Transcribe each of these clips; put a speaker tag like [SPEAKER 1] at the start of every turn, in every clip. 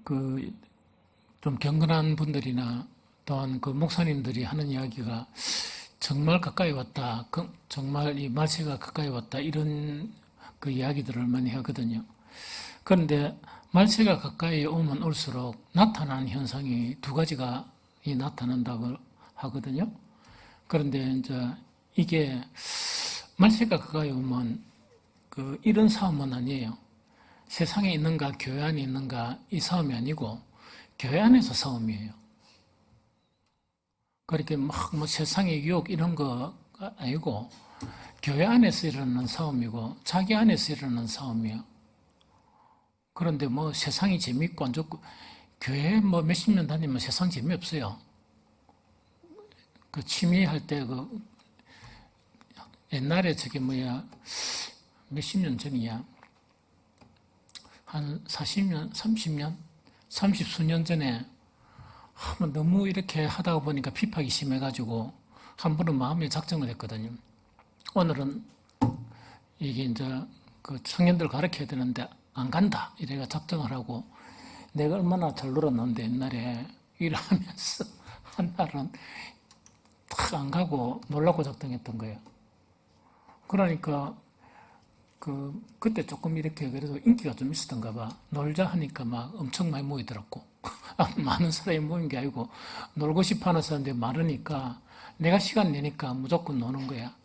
[SPEAKER 1] 그 좀 경건한 분들이나 또한 그 목사님들이 하는 이야기가 정말 가까이 왔다, 정말 이 말세가 가까이 왔다 이런 그 이야기들을 많이 하거든요. 그런데 말세가 가까이 오면 올수록 나타나는 현상이 두 가지가 나타난다고 하거든요. 그런데 이제 이게 말세가 가까이 오면 이런 싸움은 아니에요. 세상에 있는가 교회 안에 있는가 이 싸움이 아니고 교회 안에서 싸움이에요. 그렇게 막 뭐 세상의 유혹 이런 거 아니고 교회 안에서 일어나는 싸움이고 자기 안에서 일어나는 싸움이에요. 그런데 뭐 세상이 재밌고 안 좋고 교회 뭐 몇십 년 다니면 세상 재미없어요. 그 취미할 때 옛날에 저게 몇십 년 전이야. 한 40년, 30년? 30수년 전에 너무 이렇게 하다 보니까 핍박이 심해가지고 한 번은 마음의 작정을 했거든요. 오늘은 이게 이제 그 청년들 가르쳐야 되는데 안 간다. 이래가 작정을 하고 내가 얼마나 잘 놀았는데 옛날에 일하면서 한 날은 탁 안 가고 놀라고 작정했던 거예요. 그러니까 그때 조금 이렇게 그래도 인기가 좀 있었던가 봐. 놀자 하니까 막 엄청 많이 모이더라고. 많은 사람이 모인 게 아니고 놀고 싶어 하는 사람들이 많으니까 내가 시간 내니까 무조건 노는 거야.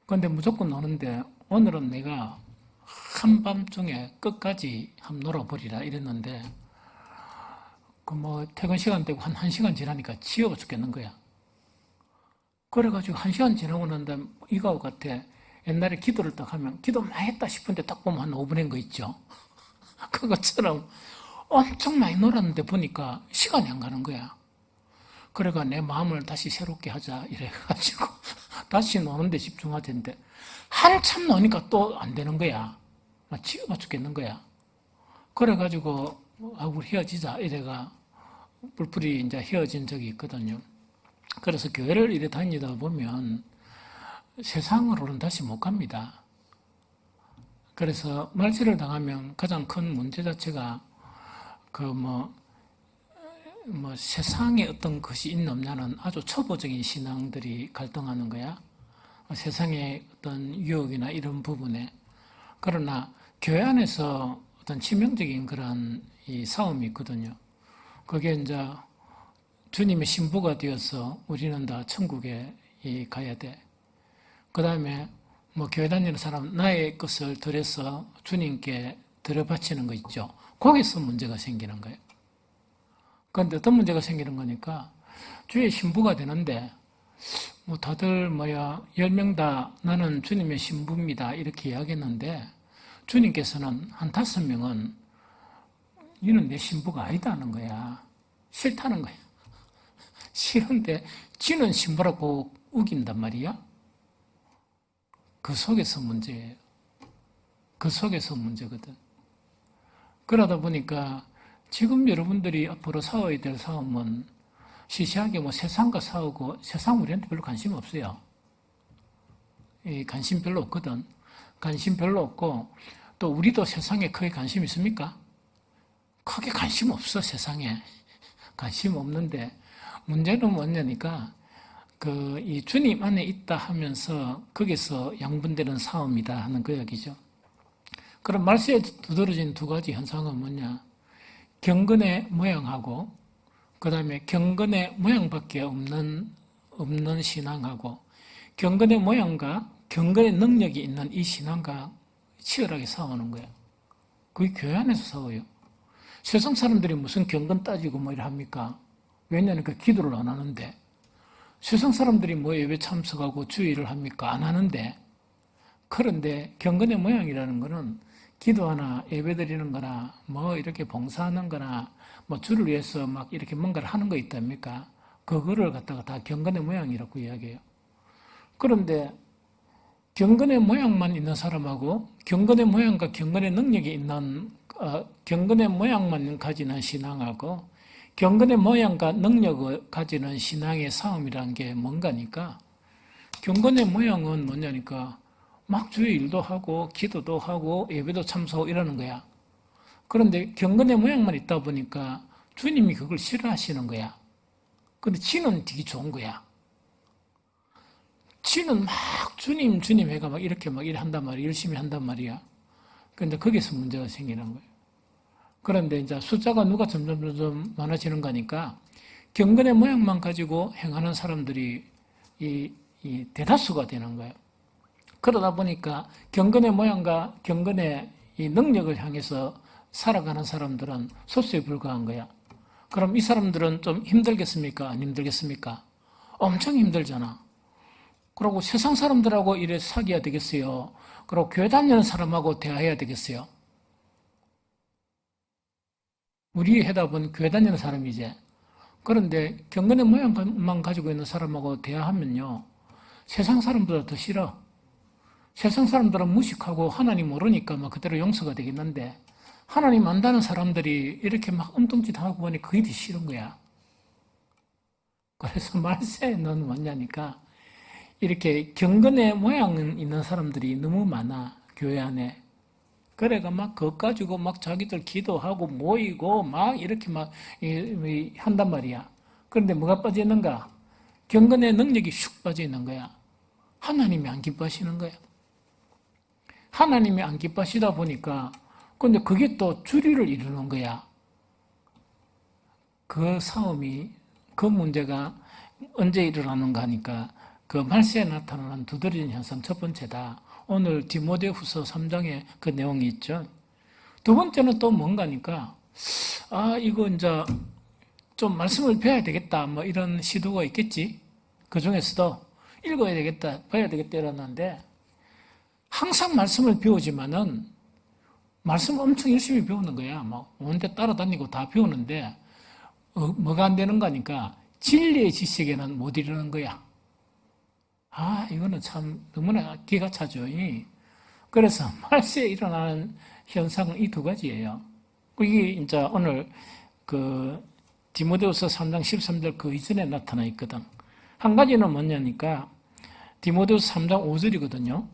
[SPEAKER 1] 근데 무조건 노는데 오늘은 내가 한밤중에 끝까지 한번 놀아버리라 이랬는데 퇴근 시간 되고 한 1시간 지나니까 지겨워 죽겠는 거야. 그래가지고 1시간 지나고 난 다음에 이거 같아. 옛날에 기도를 딱 하면 기도 많이 했다 싶은데 딱 보면 한 5분인 거 있죠. 그것처럼 엄청 많이 놀았는데 보니까 시간이 안 가는 거야. 그래가 내 마음을 다시 새롭게 하자 이래가지고 다시 노는 데 집중하던데 한참 노니까 또 안 되는 거야. 지겨워 죽겠는 거야. 그래가지고 우리 헤어지자 이래가 뿔뿔이 이제 헤어진 적이 있거든요. 그래서 교회를 이래 다니다 보면 세상으로는 다시 못 갑니다. 그래서 말세를 당하면 가장 큰 문제 자체가 세상에 어떤 것이 있나 없냐는 아주 초보적인 신앙들이 갈등하는 거야. 세상의 어떤 유혹이나 이런 부분에. 그러나 교회 안에서 어떤 치명적인 그런 이 싸움이 있거든요. 그게 이제 주님의 신부가 되어서 우리는 다 천국에 가야 돼. 그 다음에 교회 다니는 사람 나의 것을 들여서 주님께 들여바치는 거 있죠. 거기서 문제가 생기는 거예요. 그런데 어떤 문제가 생기는 거니까 주의 신부가 되는데 다들 10명 다 나는 주님의 신부입니다 이렇게 이야기했는데 주님께서는 한 5명은 너는 내 신부가 아니다는 거야. 싫다는 거야. 싫은데 지는 신부라고 우긴단 말이야. 그 속에서 문제예요. 그 속에서 문제거든. 그러다 보니까 지금 여러분들이 앞으로 싸워야 될 싸움은 시시하게 세상과 싸우고 세상 우리한테 별로 관심 없어요. 관심 별로 없거든. 관심 별로 없고 또 우리도 세상에 크게 관심 있습니까? 크게 관심 없어 세상에. 관심 없는데 문제는 뭐냐니까 이 주님 안에 있다 하면서 거기서 양분되는 싸움이다 하는 그 이야기죠. 그럼 말세에 두드러진 두 가지 현상은 뭐냐? 경건의 모양하고 그 다음에 경건의 모양밖에 없는 신앙하고 경건의 모양과 경건의 능력이 있는 이 신앙과 치열하게 싸우는 거예요. 그게 교회 안에서 싸워요. 세상 사람들이 무슨 경건 따지고 이래 합니까? 왜냐하면 기도를 안 하는데 세상 사람들이 예배 참석하고 주의를 합니까? 안 하는데. 그런데 경건의 모양이라는 거는 기도하나 예배 드리는 거나 이렇게 봉사하는 거나 주를 위해서 막 이렇게 뭔가를 하는 거 있답니까? 그거를 갖다가 다 경건의 모양이라고 이야기해요. 그런데 경건의 모양만 있는 사람하고 경건의 모양과 경건의 능력이 있는 경건의 모양만 가지는 신앙하고 경건의 모양과 능력을 가지는 신앙의 싸움이라는 게 뭔가니까 경건의 모양은 뭐냐니까 막 주의 일도 하고 기도도 하고 예배도 참석하고 이러는 거야. 그런데 경건의 모양만 있다 보니까 주님이 그걸 싫어하시는 거야. 근데 지는 되게 좋은 거야. 지는 막 주님 해가 막 이렇게 한단 말이야. 열심히 한단 말이야. 그런데 거기서 문제가 생기는 거예요. 그런데 이제 숫자가 누가 점점 많아지는 거니까 경건의 모양만 가지고 행하는 사람들이 이 대다수가 되는 거예요. 그러다 보니까 경건의 모양과 경건의 이 능력을 향해서 살아가는 사람들은 소수에 불과한 거야. 그럼 이 사람들은 좀 힘들겠습니까? 안 힘들겠습니까? 엄청 힘들잖아. 그리고 세상 사람들하고 이래 사귀어야 되겠어요. 그리고 교회 다니는 사람하고 대화해야 되겠어요. 우리 해답은 교회 다니는 사람이지. 그런데 경건의 모양만 가지고 있는 사람하고 대화하면요. 세상 사람보다 더 싫어. 세상 사람들은 무식하고 하나님 모르니까 막 그대로 용서가 되겠는데 하나님 안다는 사람들이 이렇게 막 엉뚱짓하고 보니 그게 더 싫은 거야. 그래서 말세는 뭐냐니까 이렇게 경건의 모양 있는 사람들이 너무 많아. 교회 안에. 그래가 막 그것 가지고 막 자기들 기도하고 모이고 막 이렇게 막 한단 말이야. 그런데 뭐가 빠져 있는가? 경건의 능력이 슉 빠져 있는 거야. 하나님이 안 기뻐하시는 거야. 하나님이 안 기뻐하시다 보니까 근데 그게 또 주리를 이루는 거야. 그 싸움이, 그 문제가 언제 일어나는가 하니까 그 말세에 나타나는 두드러진 현상 첫 번째다. 오늘 디모데후서 3장에 그 내용이 있죠. 두 번째는 또 뭔가니까 이거 이제 좀 말씀을 배워야 되겠다 뭐 이런 시도가 있겠지. 그 중에서도 읽어야 되겠다, 봐야 되겠다 이러는데 항상 말씀을 배우지만은 말씀 엄청 열심히 배우는 거야. 막 온데 따라다니고 다 배우는데 뭐가 안 되는 거니까 진리의 지식에는 못 이르는 거야. 이거는 참 너무나 기가 차죠. 그래서 말세에 일어나는 현상은 이 두 가지예요. 이게 이제 오늘 그 디모데후서 3장 13절 그 이전에 나타나 있거든. 한 가지는 뭐냐니까 디모데후서 3장 5절이거든요.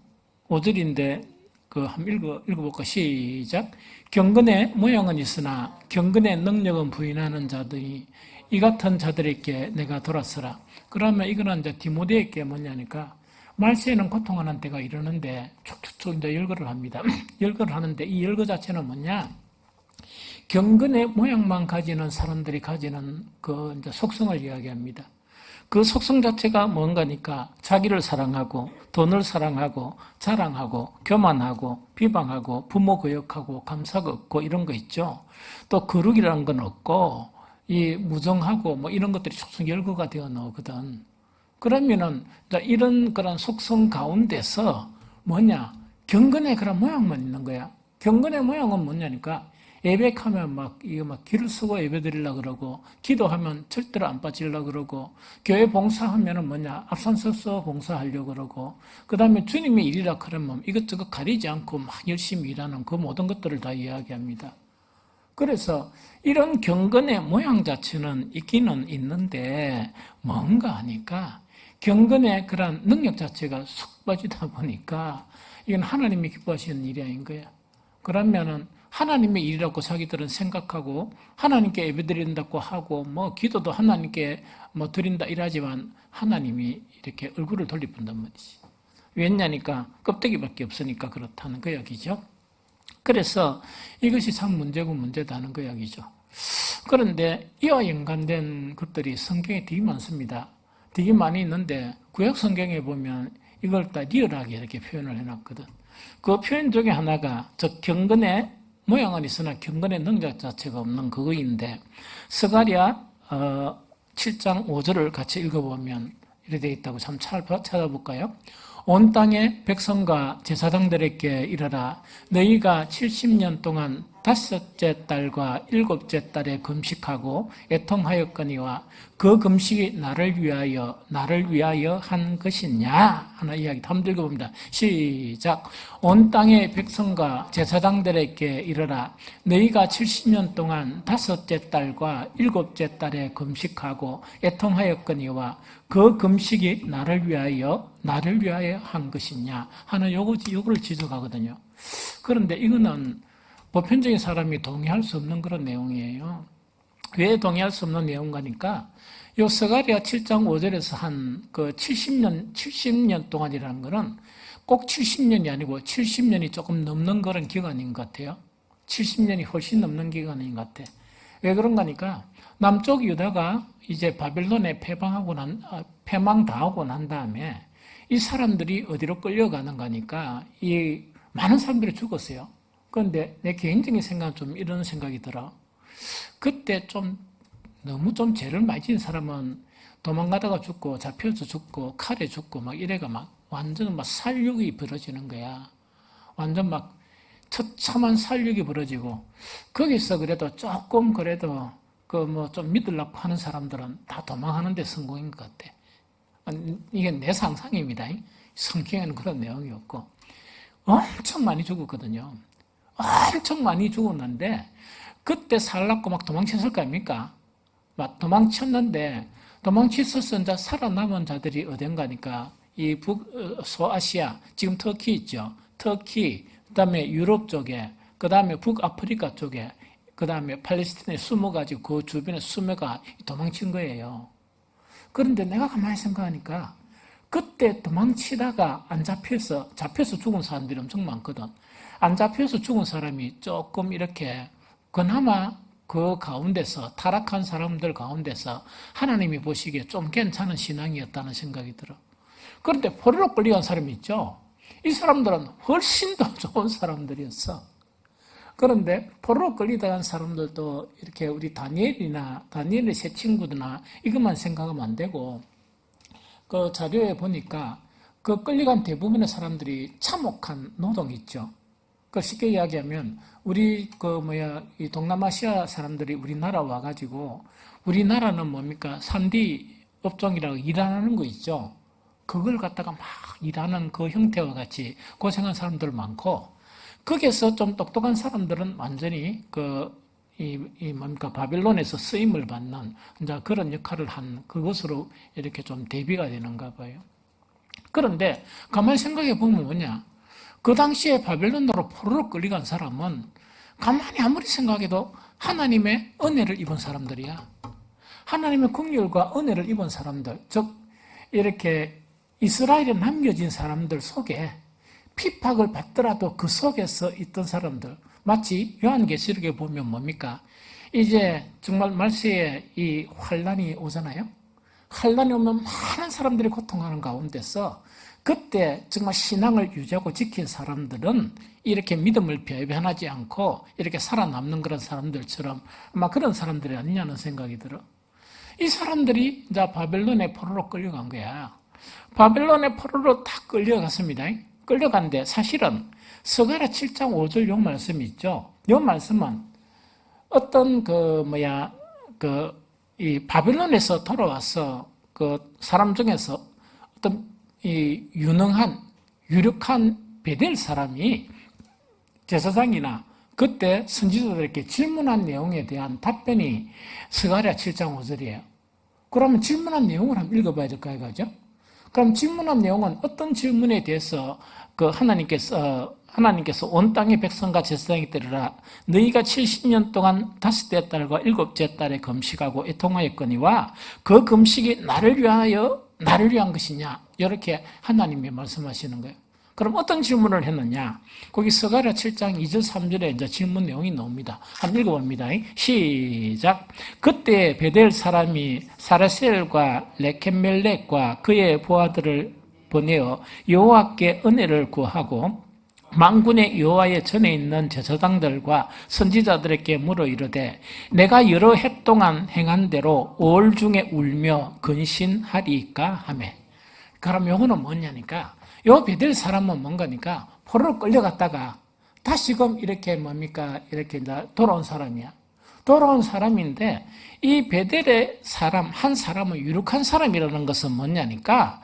[SPEAKER 1] 5절인데 한번 읽어볼까? 시작. 경건의 모양은 있으나 경건의 능력은 부인하는 자들이 이 같은 자들에게 내가 돌아서라. 그러면 이거는 이제 디모데에게 뭐냐니까 말세에는 고통하는 때가 이러는데 촉촉촉 이제 열거를 합니다. 열거를 하는데 이 열거 자체는 뭐냐? 경건의 모양만 가지는 사람들이 가지는 그 이제 속성을 이야기합니다. 그 속성 자체가 뭔가니까 자기를 사랑하고 돈을 사랑하고 자랑하고 교만하고 비방하고 부모 거역하고 감사가 없고 이런 거 있죠. 또 거룩이라는 건 없고 이 무정하고 뭐 이런 것들이 속성 열거가 되어 나오거든. 그러면은 이런 그런 속성 가운데서 뭐냐 경건의 그런 모양만 있는 거야. 경건의 모양은 뭐냐니까 예배하면 막 길을 쓰고 예배 드리려고 그러고, 기도하면 절대로 안 빠지려고 그러고, 교회 봉사하면은 뭐냐, 앞선서서 봉사하려고 그러고, 그 다음에 주님의 일이라 그러면 이것저것 가리지 않고 막 열심히 일하는 그 모든 것들을 다 이야기합니다. 그래서 이런 경건의 모양 자체는 있기는 있는데, 뭔가 하니까, 경건의 그런 능력 자체가 쏙 빠지다 보니까, 이건 하나님이 기뻐하시는 일이 아닌 거야. 그러면은, 하나님의 일이라고 자기들은 생각하고 하나님께 예배드린다고 하고 뭐 기도도 하나님께 뭐 드린다 이러지만 하나님이 이렇게 얼굴을 돌려본단 말이지. 왜냐니까 껍데기밖에 없으니까 그렇다는 그 이야기죠. 그래서 이것이 참 문제고 문제다는 그 이야기죠. 그런데 이와 연관된 것들이 성경에 되게 많습니다. 되게 많이 있는데 구약 성경에 보면 이걸 다 리얼하게 이렇게 표현을 해놨거든. 그 표현 중에 하나가 즉 경건의 모양은 있으나 경건의 능력 자체가 없는 그거인데 스가랴 7장 5절을 같이 읽어보면 이렇게 되어 있다고 참 찾아볼까요? 온 땅의 백성과 제사장들에게 이르라 너희가 70년 동안 다섯째 달과 일곱째 달에 금식하고 애통하였거니와 그 금식이 나를 위하여 한 것이냐 하나 이야기 한번 읽어봅니다. 시작. 온 땅의 백성과 제사장들에게 이르라 너희가 70년 동안 다섯째 달과 일곱째 달에 금식하고 애통하였거니와 그 금식이 나를 위하여 한 것이냐 하는 요거를 지적하거든요. 그런데 이거는 보편적인 사람이 동의할 수 없는 그런 내용이에요. 왜 동의할 수 없는 내용가니까 요 스가랴 7장 5절에서 한 그 70년 동안이라는 거는 꼭 70년이 아니고 70년이 조금 넘는 그런 기간인 것 같아요. 70년이 훨씬 넘는 기간인 것 같아. 왜 그런가 하니까 남쪽 유다가 이제 바벨론에 패망당하고 난 다음에 이 사람들이 어디로 끌려가는 거니까 이 많은 사람들이 죽었어요. 그런데 내 개인적인 생각은 좀 이런 생각이 들어. 그때 좀 너무 좀 죄를 많이 지은 사람은 도망가다가 죽고 잡혀서 죽고 칼에 죽고 막 이래가 막 완전 막 살육이 벌어지는 거야. 완전 막 처참한 살육이 벌어지고 거기서 그래도 조금 그래도 그 뭐 좀 믿으려고 하는 사람들은 다 도망하는 데 성공인 것 같아. 이게 내 상상입니다. 성경에는 그런 내용이 없고 엄청 많이 죽었거든요. 엄청 많이 죽었는데 그때 살라고 막 도망쳤을 거 아닙니까? 막 도망쳤는데 도망쳤어서 이제 살아남은 자들이 어딘가니까 이 소아시아 지금 터키 있죠. 터키 그다음에 유럽 쪽에 그다음에 북아프리카 쪽에 그다음에 팔레스타인에 숨어가지고 그 주변에 숨어가 도망친 거예요. 그런데 내가 가만히 생각하니까 그때 도망치다가 안 잡혀서 죽은 사람들이 엄청 많거든. 안 잡혀서 죽은 사람이 조금 이렇게 그나마 그 가운데서 타락한 사람들 가운데서 하나님이 보시기에 좀 괜찮은 신앙이었다는 생각이 들어. 그런데 포로로 끌려간 사람이 있죠. 이 사람들은 훨씬 더 좋은 사람들이었어. 그런데 포로로 끌려간 사람들도 이렇게 우리 다니엘의 세 친구들이나 이것만 생각하면 안 되고 그 자료에 보니까 그 끌려간 대부분의 사람들이 참혹한 노동이 있죠. 그 쉽게 이야기하면 우리 이 동남아시아 사람들이 우리나라 와가지고 우리나라는 뭡니까 3D 업종이라고 일하는 거 있죠. 그걸 갖다가 막 일하는 그 형태와 같이 고생한 사람들 많고 거기에서 좀 똑똑한 사람들은 완전히 바벨론에서 쓰임을 받는 이제 그런 역할을 한 그것으로 이렇게 좀 대비가 되는가 봐요. 그런데 가만히 생각해 보면 뭐냐? 그 당시에 바벨론으로 포로로 끌려간 사람은 가만히 아무리 생각해도 하나님의 은혜를 입은 사람들이야. 하나님의 긍휼과 은혜를 입은 사람들, 즉 이렇게 이스라엘에 남겨진 사람들 속에 핍박을 받더라도 그 속에서 있던 사람들, 마치 요한계시록에 보면 뭡니까? 이제 정말 말세에 이 환란이 오잖아요. 환란이 오면 많은 사람들이 고통하는 가운데서 그때 정말 신앙을 유지하고 지킨 사람들은 이렇게 믿음을 배반하지 않고 이렇게 살아남는 그런 사람들처럼 아마 그런 사람들이 아니냐는 생각이 들어. 이 사람들이 이제 바벨론의 포로로 끌려간 거야. 바벨론의 포로로 다 끌려갔습니다. 끌려간데 사실은 스가랴 7장 5절 요 말씀이 있죠. 요 말씀은 어떤 이 바벨론에서 돌아와서 그 사람 중에서 어떤 이 유력한 베델 사람이 제사장이나 그때 선지자들에게 질문한 내용에 대한 답변이 스가랴 7장 5절이에요. 그러면 질문한 내용을 한번 읽어봐야 될까요, 그죠? 그럼 질문한 내용은 어떤 질문에 대해서 하나님께서 온 땅의 백성과 제사장이 들으라 너희가 70년 동안 5째 달과 7째 달에 금식하고 애통하였거니와 그 금식이 나를 위한 것이냐 이렇게 하나님이 말씀하시는 거예요. 그럼 어떤 질문을 했느냐? 거기 스가랴 7장 2절 3절에 이제 질문 내용이 나옵니다. 한번 읽어봅니다. 시작. 그때 베델 사람이 사르셀과 레켓멜렉과 그의 부하들을 보내어 여호와께 은혜를 구하고 만군의 여호와의 전에 있는 제사장들과 선지자들에게 물어 이르되 내가 여러 해 동안 행한 대로 5월 중에 울며 근신하리까 하매. 그럼 요거는 뭐냐니까 요 베델 사람은 뭔가니까 포로로 끌려갔다가 다시금 이렇게 이렇게 돌아온 사람이야. 돌아온 사람인데 이 베델의 사람 한 사람은 유력한 사람이라는 것은 뭐냐니까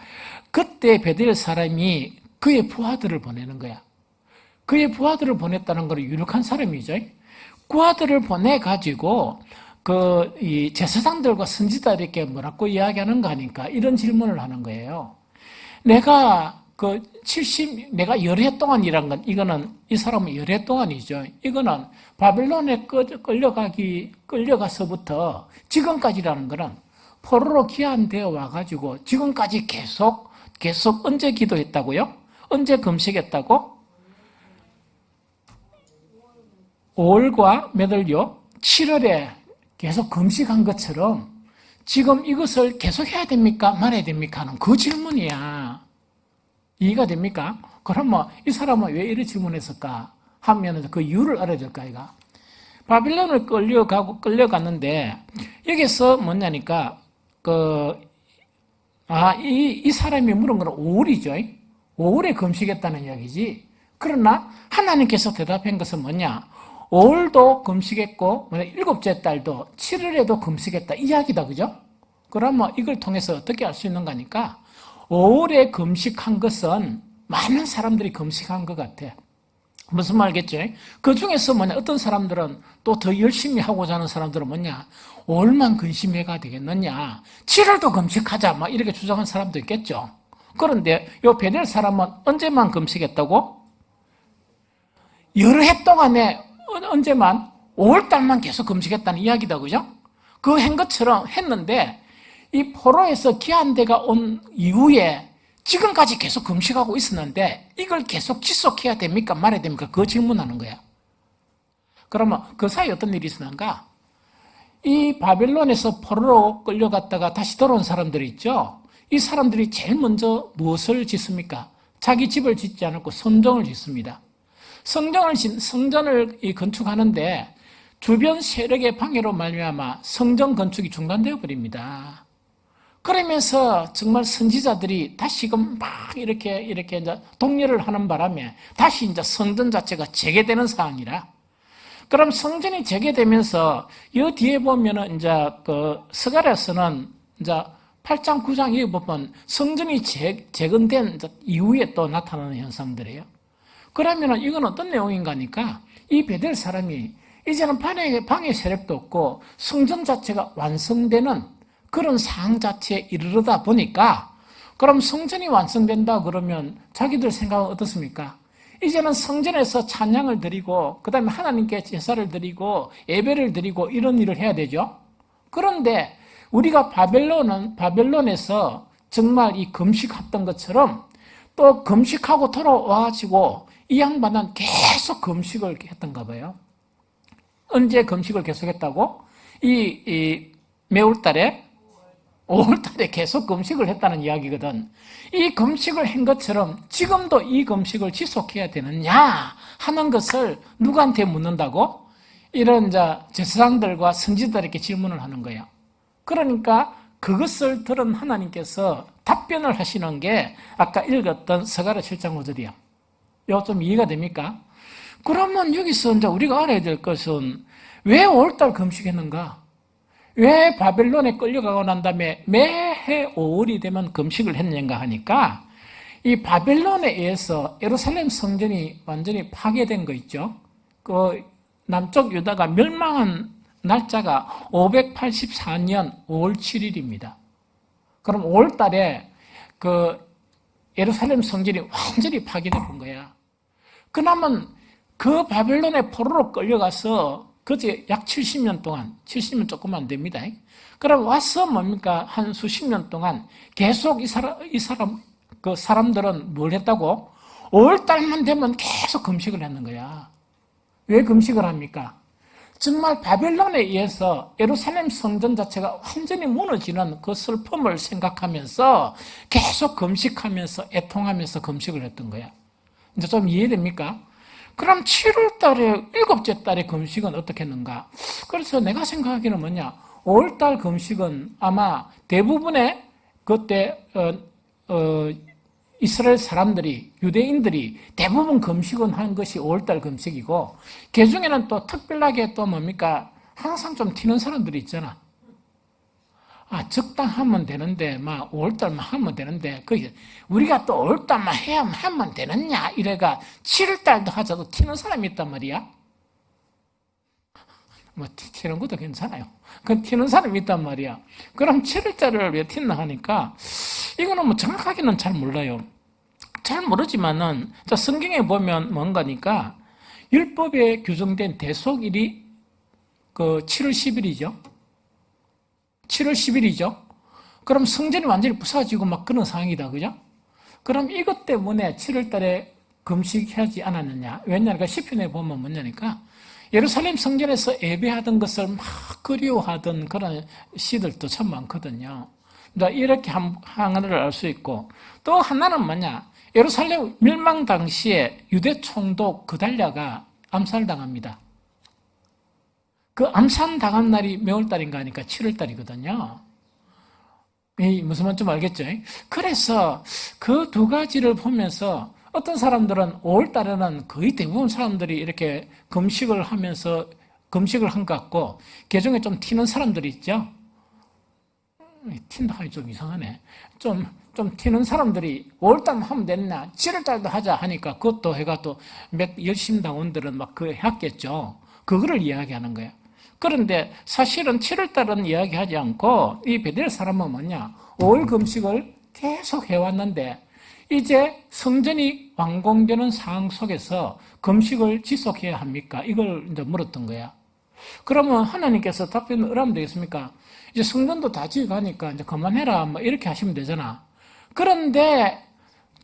[SPEAKER 1] 그때 베델 사람이 그의 부하들을 보내는 거야. 그의 부하들을 보냈다는 건 유력한 사람이죠. 부하들을 보내가지고 이 제사장들과 선지자들에게 뭐라고 이야기하는가 하니까 이런 질문을 하는 거예요. 내가 내가 열해 동안 일한 건, 이거는, 이 사람은 열해 동안이죠. 이거는 바벨론에 끌려가서부터 지금까지라는 거는 포로로 귀환되어 와가지고 지금까지 계속 언제 기도했다고요? 언제 금식했다고? 5월과 몇 월요? 7월에 계속 금식한 것처럼 지금 이것을 계속 해야 됩니까? 말아야 됩니까? 하는 그 질문이야. 이해가 됩니까? 그럼 이 사람은 왜 이런 질문했을까? 하면 그 이유를 알아야 될까, 이가. 바빌론을 끌려갔는데, 여기서 뭐냐니까, 이 사람이 물은 건 5월이죠. 5월에 금식했다는 이야기지. 그러나 하나님께서 대답한 것은 뭐냐? 5월도 금식했고, 일곱째 달도 7월에도 금식했다. 이 이야기다, 그죠? 그러면 이걸 통해서 어떻게 알 수 있는가니까, 5월에 금식한 것은 많은 사람들이 금식한 것 같아. 무슨 말겠죠? 그 중에서 어떤 사람들은 또 더 열심히 하고자 하는 사람들은 5월만 근심해가 되겠느냐. 7월도 금식하자. 이렇게 주장한 사람도 있겠죠. 그런데 요 베델 사람은 언제만 금식했다고? 여러 해 동안에 언제만? 5월달만 계속 금식했다는 이야기다, 그죠? 그 한 것처럼 했는데, 이 포로에서 귀환대가 온 이후에 지금까지 계속 금식하고 있었는데 이걸 계속 지속해야 됩니까? 말해야 됩니까? 그 질문하는 거야. 그러면 그 사이에 어떤 일이 있었는가? 이 바벨론에서 포로로 끌려갔다가 다시 돌아온 사람들이 있죠. 이 사람들이 제일 먼저 무엇을 짓습니까? 자기 집을 짓지 않고 성전을 짓습니다. 성전을 건축하는데 주변 세력의 방해로 말미암아 성전 건축이 중단되어 버립니다. 그러면서 정말 선지자들이 다시금 막 이렇게 이제 독려를 하는 바람에 다시 이제 성전 자체가 재개되는 상황이라. 그럼 성전이 재개되면서 이 뒤에 보면은 이제 스가랴서는 이제 8장 9장 이 보면 성전이 재건된 이후에 또 나타나는 현상들이에요. 그러면은 이건 어떤 내용인가니까 이 베델 사람이 이제는 방해 세력도 없고 성전 자체가 완성되는 그런 상황 자체에 이르르다 보니까 그럼 성전이 완성된다 그러면 자기들 생각은 어떻습니까? 이제는 성전에서 찬양을 드리고 그 다음에 하나님께 제사를 드리고 예배를 드리고 이런 일을 해야 되죠. 그런데 우리가 바벨론에서 정말 이 금식했던 것처럼 또 금식하고 돌아와가지고 이 양반은 계속 금식을 했던가 봐요. 언제 금식을 계속했다고? 매월달에 5월달에 계속 금식을 했다는 이야기거든. 이 금식을 한 것처럼 지금도 이 금식을 지속해야 되느냐 하는 것을 누구한테 묻는다고? 이런 제사장들과 선지자들에게 질문을 하는 거예요. 그러니까 그것을 들은 하나님께서 답변을 하시는 게 아까 읽었던 스가랴 7장 5절이야. 이거 좀 이해가 됩니까? 그러면 여기서 이제 우리가 알아야 될 것은 왜 5월달 금식했는가? 왜 바벨론에 끌려가고 난 다음에 매해 5월이 되면 금식을 했는가 하니까 이 바벨론에 의해서 예루살렘 성전이 완전히 파괴된 거 있죠. 그 남쪽 유다가 멸망한 날짜가 584년 5월 7일입니다. 그럼 5월 달에 그 예루살렘 성전이 완전히 파괴된 거야. 그러면 그 바벨론의 포로로 끌려가서 그제 약 70년 동안, 70년 조금 안 됩니다. 그럼 와서 뭡니까? 한 수십 년 동안 계속 그 사람들은 뭘 했다고? 5월 달만 되면 계속 금식을 했는 거야. 왜 금식을 합니까? 정말 바벨론에 의해서 예루살렘 성전 자체가 완전히 무너지는 그 슬픔을 생각하면서 계속 금식하면서 애통하면서 금식을 했던 거야. 이제 좀 이해됩니까? 그럼 7월 달에, 일곱째 달에 금식은 어떻게 했는가? 그래서 내가 생각하기는 뭐냐? 5월 달 금식은 아마 대부분의 그때, 이스라엘 사람들이, 유대인들이 대부분 금식은 한 것이 5월 달 금식이고, 그 중에는 또 특별하게 또 뭡니까? 항상 좀 튀는 사람들이 있잖아. 적당하면 되는데, 5월달만 하면 되는데, 우리가 또 5월달만 하면 되느냐? 이래가 7월달도 하자도 튀는 사람이 있단 말이야. 튀는 것도 괜찮아요. 그 튀는 사람이 있단 말이야. 그럼 7월달을 왜 튀나 하니까, 이거는 정확하게는 잘 몰라요. 잘 모르지만은 성경에 보면 뭔가니까 율법에 규정된 대속일이 그 7월 10일이죠. 7월 10일이죠. 그럼 성전이 완전히 부서지고 막 그런 상황이다. 그죠? 그럼 이것 때문에 7월 달에 금식하지 않았느냐? 왜냐하니까 시편에 보면 뭐냐니까 예루살렘 성전에서 예배하던 것을 막 그리워하던 그런 시들도 참 많거든요. 이렇게 하나를 알 수 있고 또 하나는 뭐냐? 예루살렘 멸망 당시에 유대 총독 그달랴가 암살당합니다. 그 암살당한 날이 몇월 달인가 하니까 7월 달이거든요. 무슨 말인지 알겠죠? 그래서 그 두 가지를 보면서 어떤 사람들은 5월 달에는 거의 대부분 사람들이 이렇게 금식을 하면서 금식을 한 것 같고 개중에 좀 튀는 사람들이 있죠. 튄다 하니 좀 이상하네. 좀 튀는 사람들이 5월달만 하면 됐나 7월달도 하자 하니까 그것도 해가 또 열심당원들은 막 그 했겠죠. 그거를 이야기하는 거예요. 그런데 사실은 7월달은 이야기하지 않고 이 베델 사람은 뭐냐 5월 금식을 계속 해왔는데 이제 성전이 완공되는 상황 속에서 금식을 지속해야 합니까? 이걸 이제 물었던 거야. 그러면 하나님께서 답변을 뭐라면 되겠습니까? 이제 성전도 다 지어가니까 이제 그만해라 뭐 이렇게 하시면 되잖아. 그런데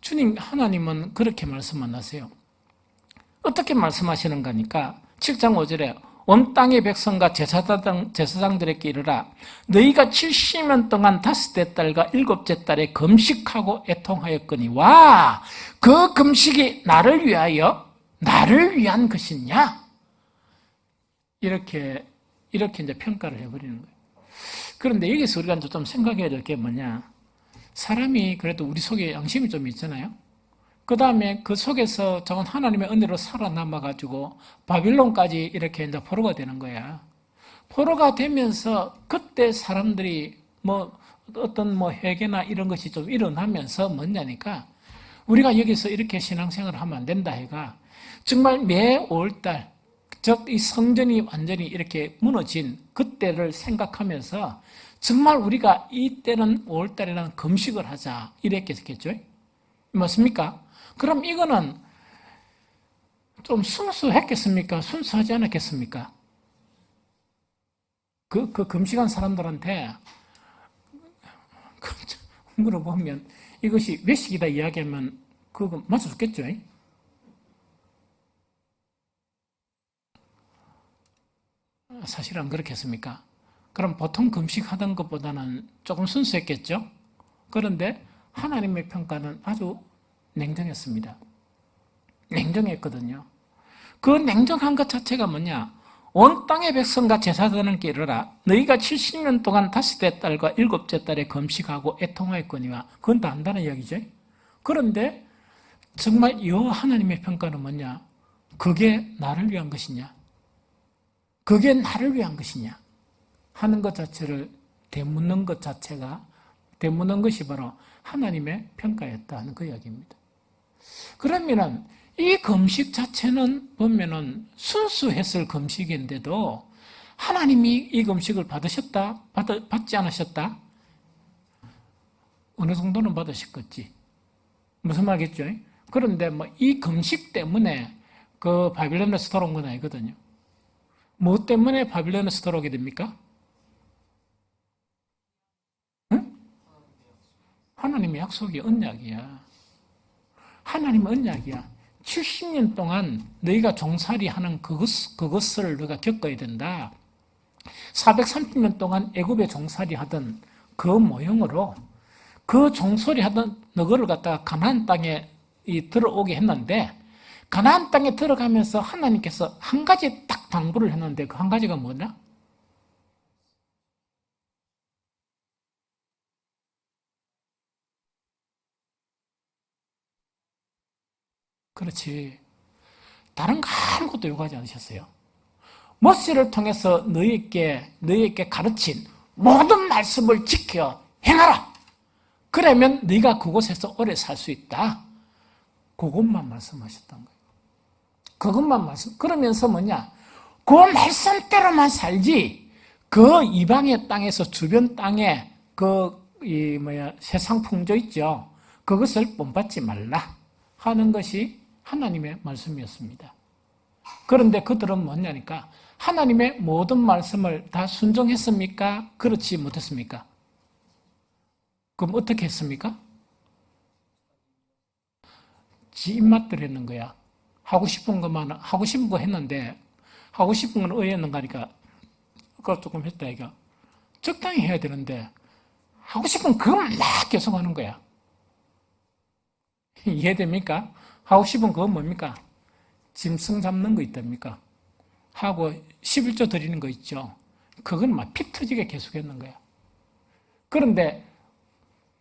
[SPEAKER 1] 주님 하나님은 그렇게 말씀 안 하세요. 어떻게 말씀하시는 거니까 7장 5절에 온 땅의 백성과 제사장들에게 이르라 너희가 70년 동안 다섯째 달과 일곱째 달에 금식하고 애통하였거니 와 그 금식이 나를 위한 것이냐? 이렇게 이제 평가를 해버리는 거예요. 그런데 여기서 우리가 좀 생각해야 될 게 뭐냐? 사람이 그래도 우리 속에 양심이 좀 있잖아요. 그 다음에 그 속에서 저건 하나님의 은혜로 살아남아가지고 바빌론까지 이렇게 이제 포로가 되는 거야. 포로가 되면서 그때 사람들이 어떤 회개나 이런 것이 좀 일어나면서 뭐냐니까 우리가 여기서 이렇게 신앙생활을 하면 안 된다 해가 정말 매 5월달 즉 이 성전이 완전히 이렇게 무너진 그때를 생각하면서 정말 우리가 이때는 5월달에는 금식을 하자 이랬겠죠. 맞습니까? 그럼 이거는 좀 순수했겠습니까? 순수하지 않았겠습니까? 그 금식한 사람들한테 물어보면 이것이 몇 시기다 이야기하면 그거 맞춰줬겠죠? 사실은 그렇겠습니까? 그럼 보통 금식하던 것보다는 조금 순수했겠죠? 그런데 하나님의 평가는 아주 냉정했습니다. 냉정했거든요. 그 냉정한 것 자체가 뭐냐? 온 땅의 백성과 제사장들에게 이르라 너희가 70년 동안 다섯째 달과 일곱째 달에 금식하고 애통하였거니와 그건 다 안다는 이야기죠. 그런데 정말 여호와 하나님의 평가는 뭐냐? 그게 나를 위한 것이냐? 그게 나를 위한 것이냐? 하는 것 자체를 되묻는 것 자체가 되묻는 것이 바로 하나님의 평가였다는 그 이야기입니다. 그러면은 이 금식 자체는 보면은 순수했을 금식인데도 하나님이 이 금식을 받지 않으셨다? 어느 정도는 받으셨겠지. 무슨 말이겠죠? 그런데 이 금식 때문에 그 바빌론에서 돌아온 건 아니거든요. 뭐 때문에 바빌론에서 돌아오게 됩니까? 응? 하나님의 약속이 언약이야. 하나님의 언약이야. 70년 동안 너희가 종살이 하는 그것을 너희가 겪어야 된다. 430년 동안 애굽에 종살이 하던 그 모형으로 그 종살이 하던 너희를 갖다가 가나안 땅에 들어오게 했는데 가나안 땅에 들어가면서 하나님께서 한 가지 딱 당부를 했는데 그 한 가지가 뭐냐? 그렇지. 다른 거 아무것도 요구하지 않으셨어요. 모세를 통해서 너희에게 가르친 모든 말씀을 지켜 행하라. 그러면 네가 그곳에서 오래 살 수 있다. 그것만 말씀하셨던 거예요. 그러면서 뭐냐? 그 말씀대로만 살지. 그 이방의 땅에서 주변 땅에 세상 풍조 있죠. 그것을 본받지 말라. 하는 것이 하나님의 말씀이었습니다. 그런데 그들은 뭐냐니까 하나님의 모든 말씀을 다 순종했습니까? 그렇지 못했습니까? 그럼 어떻게 했습니까? 지 입맛대로 했는 거야. 하고 싶은 것만, 하고 싶은 거 했는데, 하고 싶은 건 의했는가 하니까, 그걸 조금 했다, 이거. 적당히 해야 되는데, 하고 싶은 그것만 막 계속 하는 거야. 이해됩니까? 하고 싶은 그건 뭡니까? 짐승 잡는 거 있답니까? 하고 11조 드리는 거 있죠. 그건 막 피 터지게 계속 했는 거야. 그런데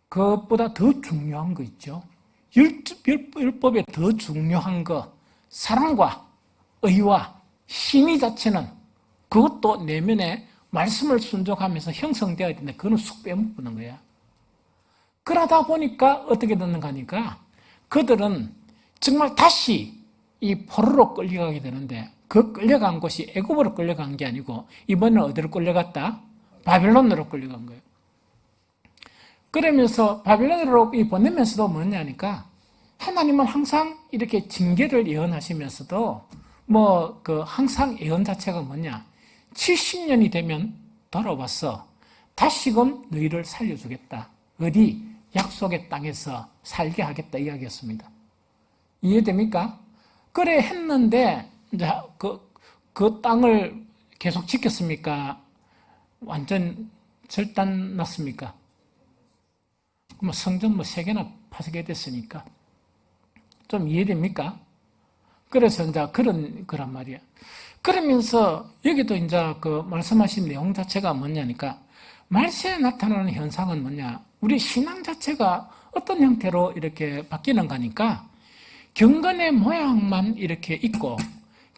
[SPEAKER 1] 그것보다 더 중요한 거 있죠. 율법에 더 중요한 거, 사랑과 의와 신의 자체는 그것도 내면에 말씀을 순종하면서 형성되어야 되는데 그거는 쑥 빼먹는 거야. 그러다 보니까 어떻게 됐는가 하니까 그들은 정말 다시 이 포로로 끌려가게 되는데 그 끌려간 곳이 애굽으로 끌려간 게 아니고 이번에는 어디로 끌려갔다? 바빌론으로 끌려간 거예요. 그러면서 바빌론으로 보내면서도 뭐냐니까 하나님은 항상 이렇게 징계를 예언하시면서도 항상 예언 자체가 뭐냐 70년이 되면 돌아와서 다시금 너희를 살려주겠다. 어디? 약속의 땅에서 살게 하겠다 이야기였습니다. 이해됩니까? 그래 했는데 이제 그 땅을 계속 지켰습니까? 완전 절단 났습니까? 성전 3개나 파괴됐으니까 좀 이해됩니까? 그래서 이제 그런 말이야. 그러면서 여기도 이제 그 말씀하신 내용 자체가 뭐냐니까 말세에 나타나는 현상은 뭐냐? 우리 신앙 자체가 어떤 형태로 이렇게 바뀌는 거니까 경건의 모양만 이렇게 있고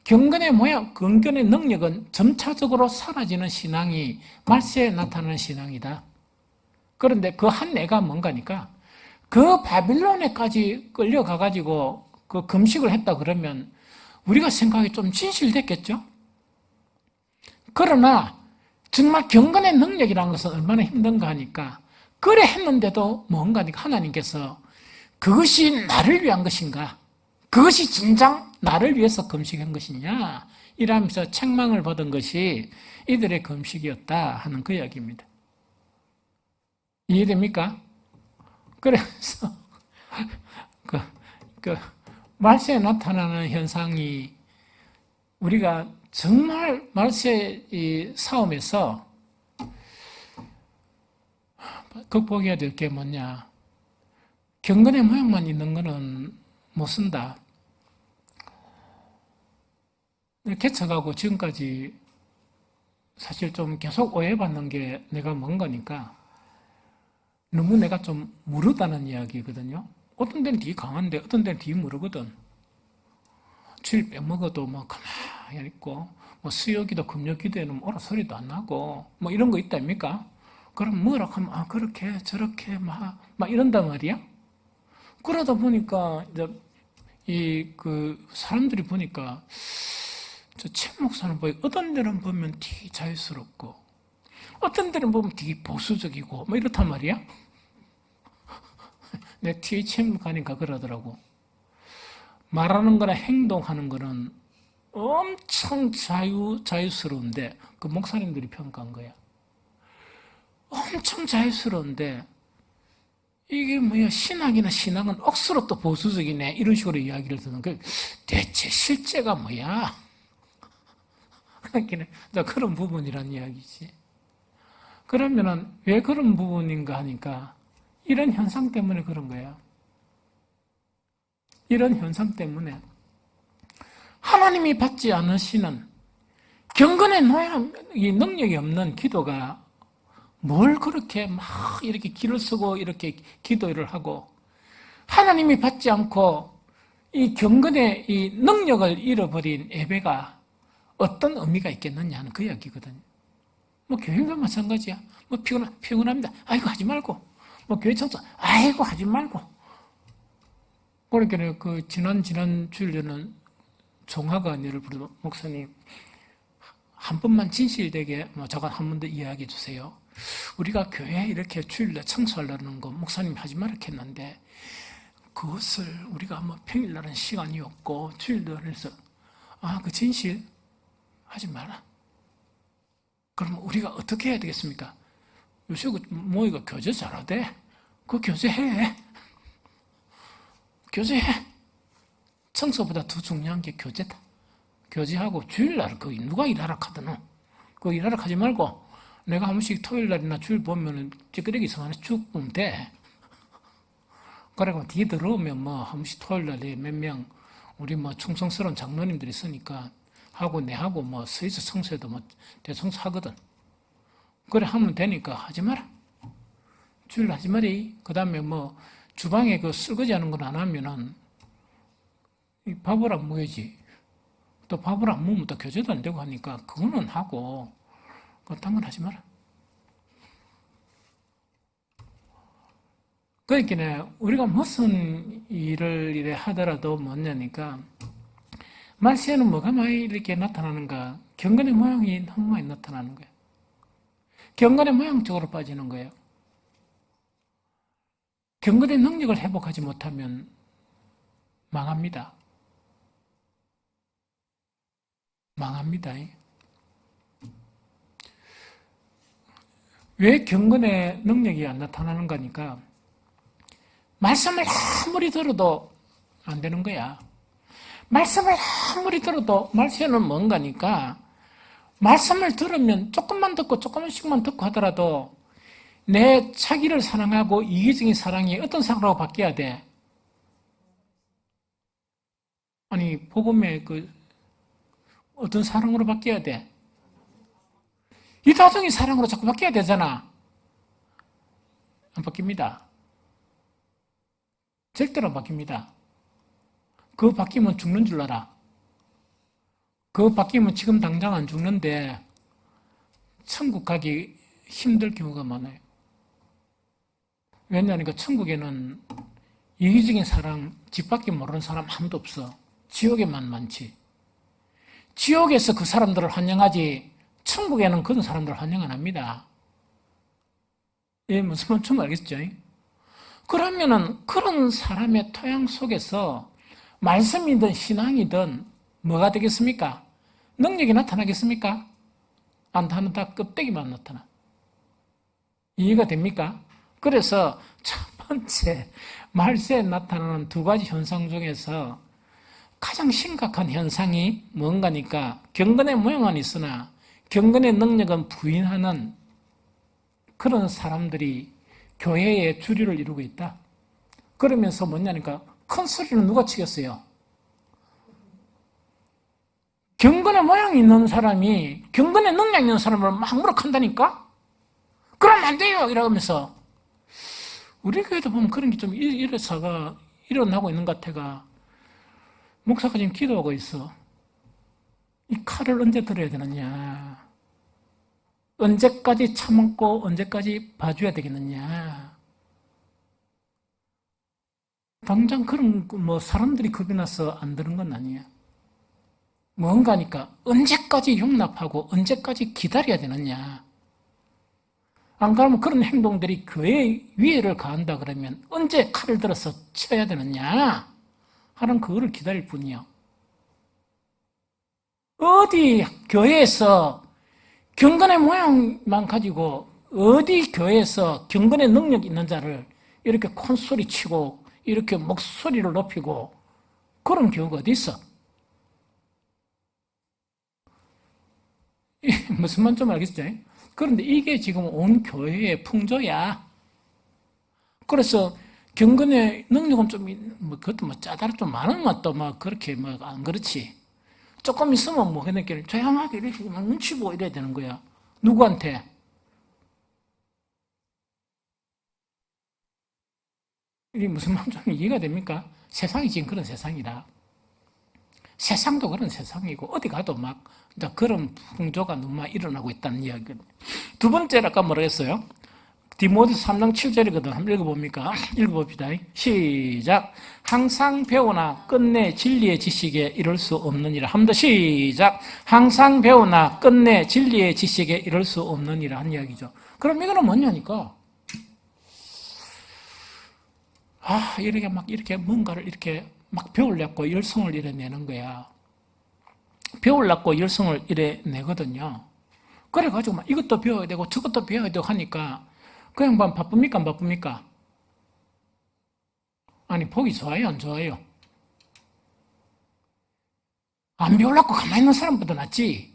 [SPEAKER 1] 경건의 능력은 점차적으로 사라지는 신앙이 말세에 나타나는 신앙이다. 그런데 그 한 애가 뭔가니까 그 바빌론에까지 끌려가가지고 그 금식을 했다 그러면 우리가 생각이 좀 진실됐겠죠? 그러나 정말 경건의 능력이라는 것은 얼마나 힘든가 하니까 그래 했는데도 뭔가 하니까 하나님께서 그것이 나를 위한 것인가? 그것이 진정 나를 위해서 금식한 것이냐? 이러면서 책망을 받은 것이 이들의 금식이었다 하는 그 이야기입니다. 이해됩니까? 그래서 말세에 나타나는 현상이 우리가 정말 말세 이 싸움에서 극복해야 될 게 뭐냐? 경건의 모양만 있는 거는 못 쓴다. 개척하고 지금까지 사실 좀 계속 오해받는 게 내가 뭔 거니까 너무 내가 좀 무르다는 이야기거든요. 어떤 데는 되게 강한데 어떤 데는 되게 무르거든. 주일 빼먹어도 가만히 있고 수요기도 금요기도에는 오라 소리도 안 나고 이런 거 있다 아닙니까? 그럼 뭐라 하면 그렇게 저렇게 막 이런단 말이야. 그러다 보니까 이제 사람들이 보니까 저 최 목사는 어떤 데는 보면 되게 자유스럽고 어떤 데는 보면 되게 보수적이고 이렇단 말이야. 내 THM 가니까 그러더라고. 말하는 거나 행동하는 거는 엄청 자유스러운데 그 목사님들이 평가한 거야. 엄청 자유스러운데 이게 신학이나 신앙은 억수로 또 보수적이네 이런 식으로 이야기를 듣는 거 대체 실제가 뭐야? 그런 부분이란 이야기지. 그러면은 왜 그런 부분인가 하니까 이런 현상 때문에 그런 거야. 이런 현상 때문에 하나님이 받지 않으시는 경건의 능력이 없는 기도가 뭘 그렇게 막 이렇게 기를 쓰고 이렇게 기도를 하고 하나님이 받지 않고 이 경건의 이 능력을 잃어버린 예배가 어떤 의미가 있겠느냐 하는 그 이야기거든요. 교회가 마찬가지야. 피곤합니다. 아이고 하지 말고. 교회 청소 아이고 하지 말고. 그러니까 지난 주일에는 종화가 예를 부르면 목사님 한 번만 진실되게 저거 한 번 더 이야기해 주세요. 우리가 교회에 이렇게 주일날 청소하려는 거 목사님이 하지 말라 했는데 그것을 우리가 뭐 평일날은 시간이 없고 주일날에서 그 진실 하지 마라. 그러면 우리가 어떻게 해야 되겠습니까? 요새 이거 교제 잘하대. 그거 교제해. 교제해. 청소보다 더 중요한 게 교제다. 교제하고 주일날 거기 누가 일하라 하더노. 그거 일하라 하지 말고 내가 한 번씩 토요일날이나 주일 보면은 찌끄레기 성안에 쭉 보면 돼. 그래가 뒤에 들어오면 한 번씩 토요일날에 몇 명 우리 충성스러운 장로님들이 있으니까 하고 내하고 스위스 청소에도 대청소 하거든. 그래 하면 되니까 하지 마라. 주일 하지 마리. 그 다음에 주방에 그 설거지 하는 건 안 하면은 밥을 안 먹어야지. 또 밥을 안 먹으면 또 교제도 안 되고 하니까 그거는 하고 그딴 건 하지 마라. 그러니까 우리가 무슨 일을 이래 하더라도 뭐냐니까 말세에는 뭐가 많이 이렇게 나타나는가? 경건의 모양이 너무 많이 나타나는 거예요. 경건의 모양 쪽으로 빠지는 거예요. 경건의 능력을 회복하지 못하면 망합니다. 망합니다. 왜 경건의 능력이 안 나타나는 거니까 말씀을 아무리 들어도 안 되는 거야. 말씀을 아무리 들어도 말씀은 뭔가니까 말씀을 들으면 조금만 듣고 조금씩만 듣고 하더라도 내 자기를 사랑하고 이기적인 사랑이 어떤 사랑으로 바뀌어야 돼? 아니 복음의 어떤 사랑으로 바뀌어야 돼? 이타적인 사랑으로 자꾸 바뀌어야 되잖아. 안 바뀝니다. 절대로 안 바뀝니다. 그거 바뀌면 죽는 줄 알아. 그거 바뀌면 지금 당장 안 죽는데 천국 가기 힘들 경우가 많아요. 왜냐하니까 천국에는 이기적인 사랑, 집 밖에 모르는 사람 아무도 없어. 지옥에만 많지. 지옥에서 그 사람들을 환영하지 천국에는 그런 사람들을 환영 안 합니다. 예, 무슨 말인지 좀 알겠죠? 그러면은 그런 사람의 토양 속에서 말씀이든 신앙이든 뭐가 되겠습니까? 능력이 나타나겠습니까? 안 나타나, 껍데기만 나타나. 이해가 됩니까? 그래서 첫 번째 말세에 나타나는 두 가지 현상 중에서 가장 심각한 현상이 뭔가니까 경건의 모양은 있으나 경건의 능력은 부인하는 그런 사람들이 교회의 주류를 이루고 있다. 그러면서 뭐냐니까 큰 소리는 누가 치겠어요? 경건의 모양이 있는 사람이 경건의 능력이 있는 사람을 막 무력한다니까? 그러면 안 돼요! 이러면서 우리 교회도 보면 그런 게 좀 일어서가 일어나고 있는 것 같아가 목사가 지금 기도하고 있어. 이 칼을 언제 들어야 되느냐? 언제까지 참고 언제까지 봐줘야 되겠느냐? 당장 그런 사람들이 겁이 나서 안 들은 건 아니야. 뭔가니까 언제까지 용납하고 언제까지 기다려야 되느냐? 안 그러면 그런 행동들이 교회에 위해를 가한다 그러면 언제 칼을 들어서 쳐야 되느냐? 하는 그거를 기다릴 뿐이요. 어디 교회에서 경건의 모양만 가지고 어디 교회에서 경건의 능력 있는 자를 이렇게 콘소리 치고 이렇게 목소리를 높이고 그런 교회가 어디 있어? 무슨 말인지 좀 알겠죠? 그런데 이게 지금 온 교회의 풍조야. 그래서 경건의 능력은 좀, 그것도 짜다라 좀 많은 것도 그렇게 안 그렇지. 조금 있으면 그러니까 조용하게 이렇게 눈치 보고 이래야 되는 거야. 누구한테? 이게 무슨 말인지 좀 이해가 됩니까? 세상이 지금 그런 세상이라. 세상도 그런 세상이고, 어디 가도 그런 풍조가 너무 많이 일어나고 있다는 이야기거든요. 두 번째로 아까 뭐라 했어요? 디모데서 3장 7절이거든. 한번 읽어봅니까? 읽어봅시다. 시작. 항상 배우나 끝내 진리의 지식에 이를 수 없느니라. 한 번 더 시작. 항상 배우나 끝내 진리의 지식에 이를 수 없느니라 한 이야기죠. 그럼 이거는 뭐냐니까? 이렇게 뭔가를 이렇게 막 배우려고 열성을 이래내는 거야. 배우려고 열성을 이래내거든요. 그래가지고 막 이것도 배워야 되고 저것도 배워야 되고 하니까 그 양반 바쁩니까? 안 바쁩니까? 아니, 보기 좋아요? 안 좋아요? 안 배우려고 가만히 있는 사람보다 낫지.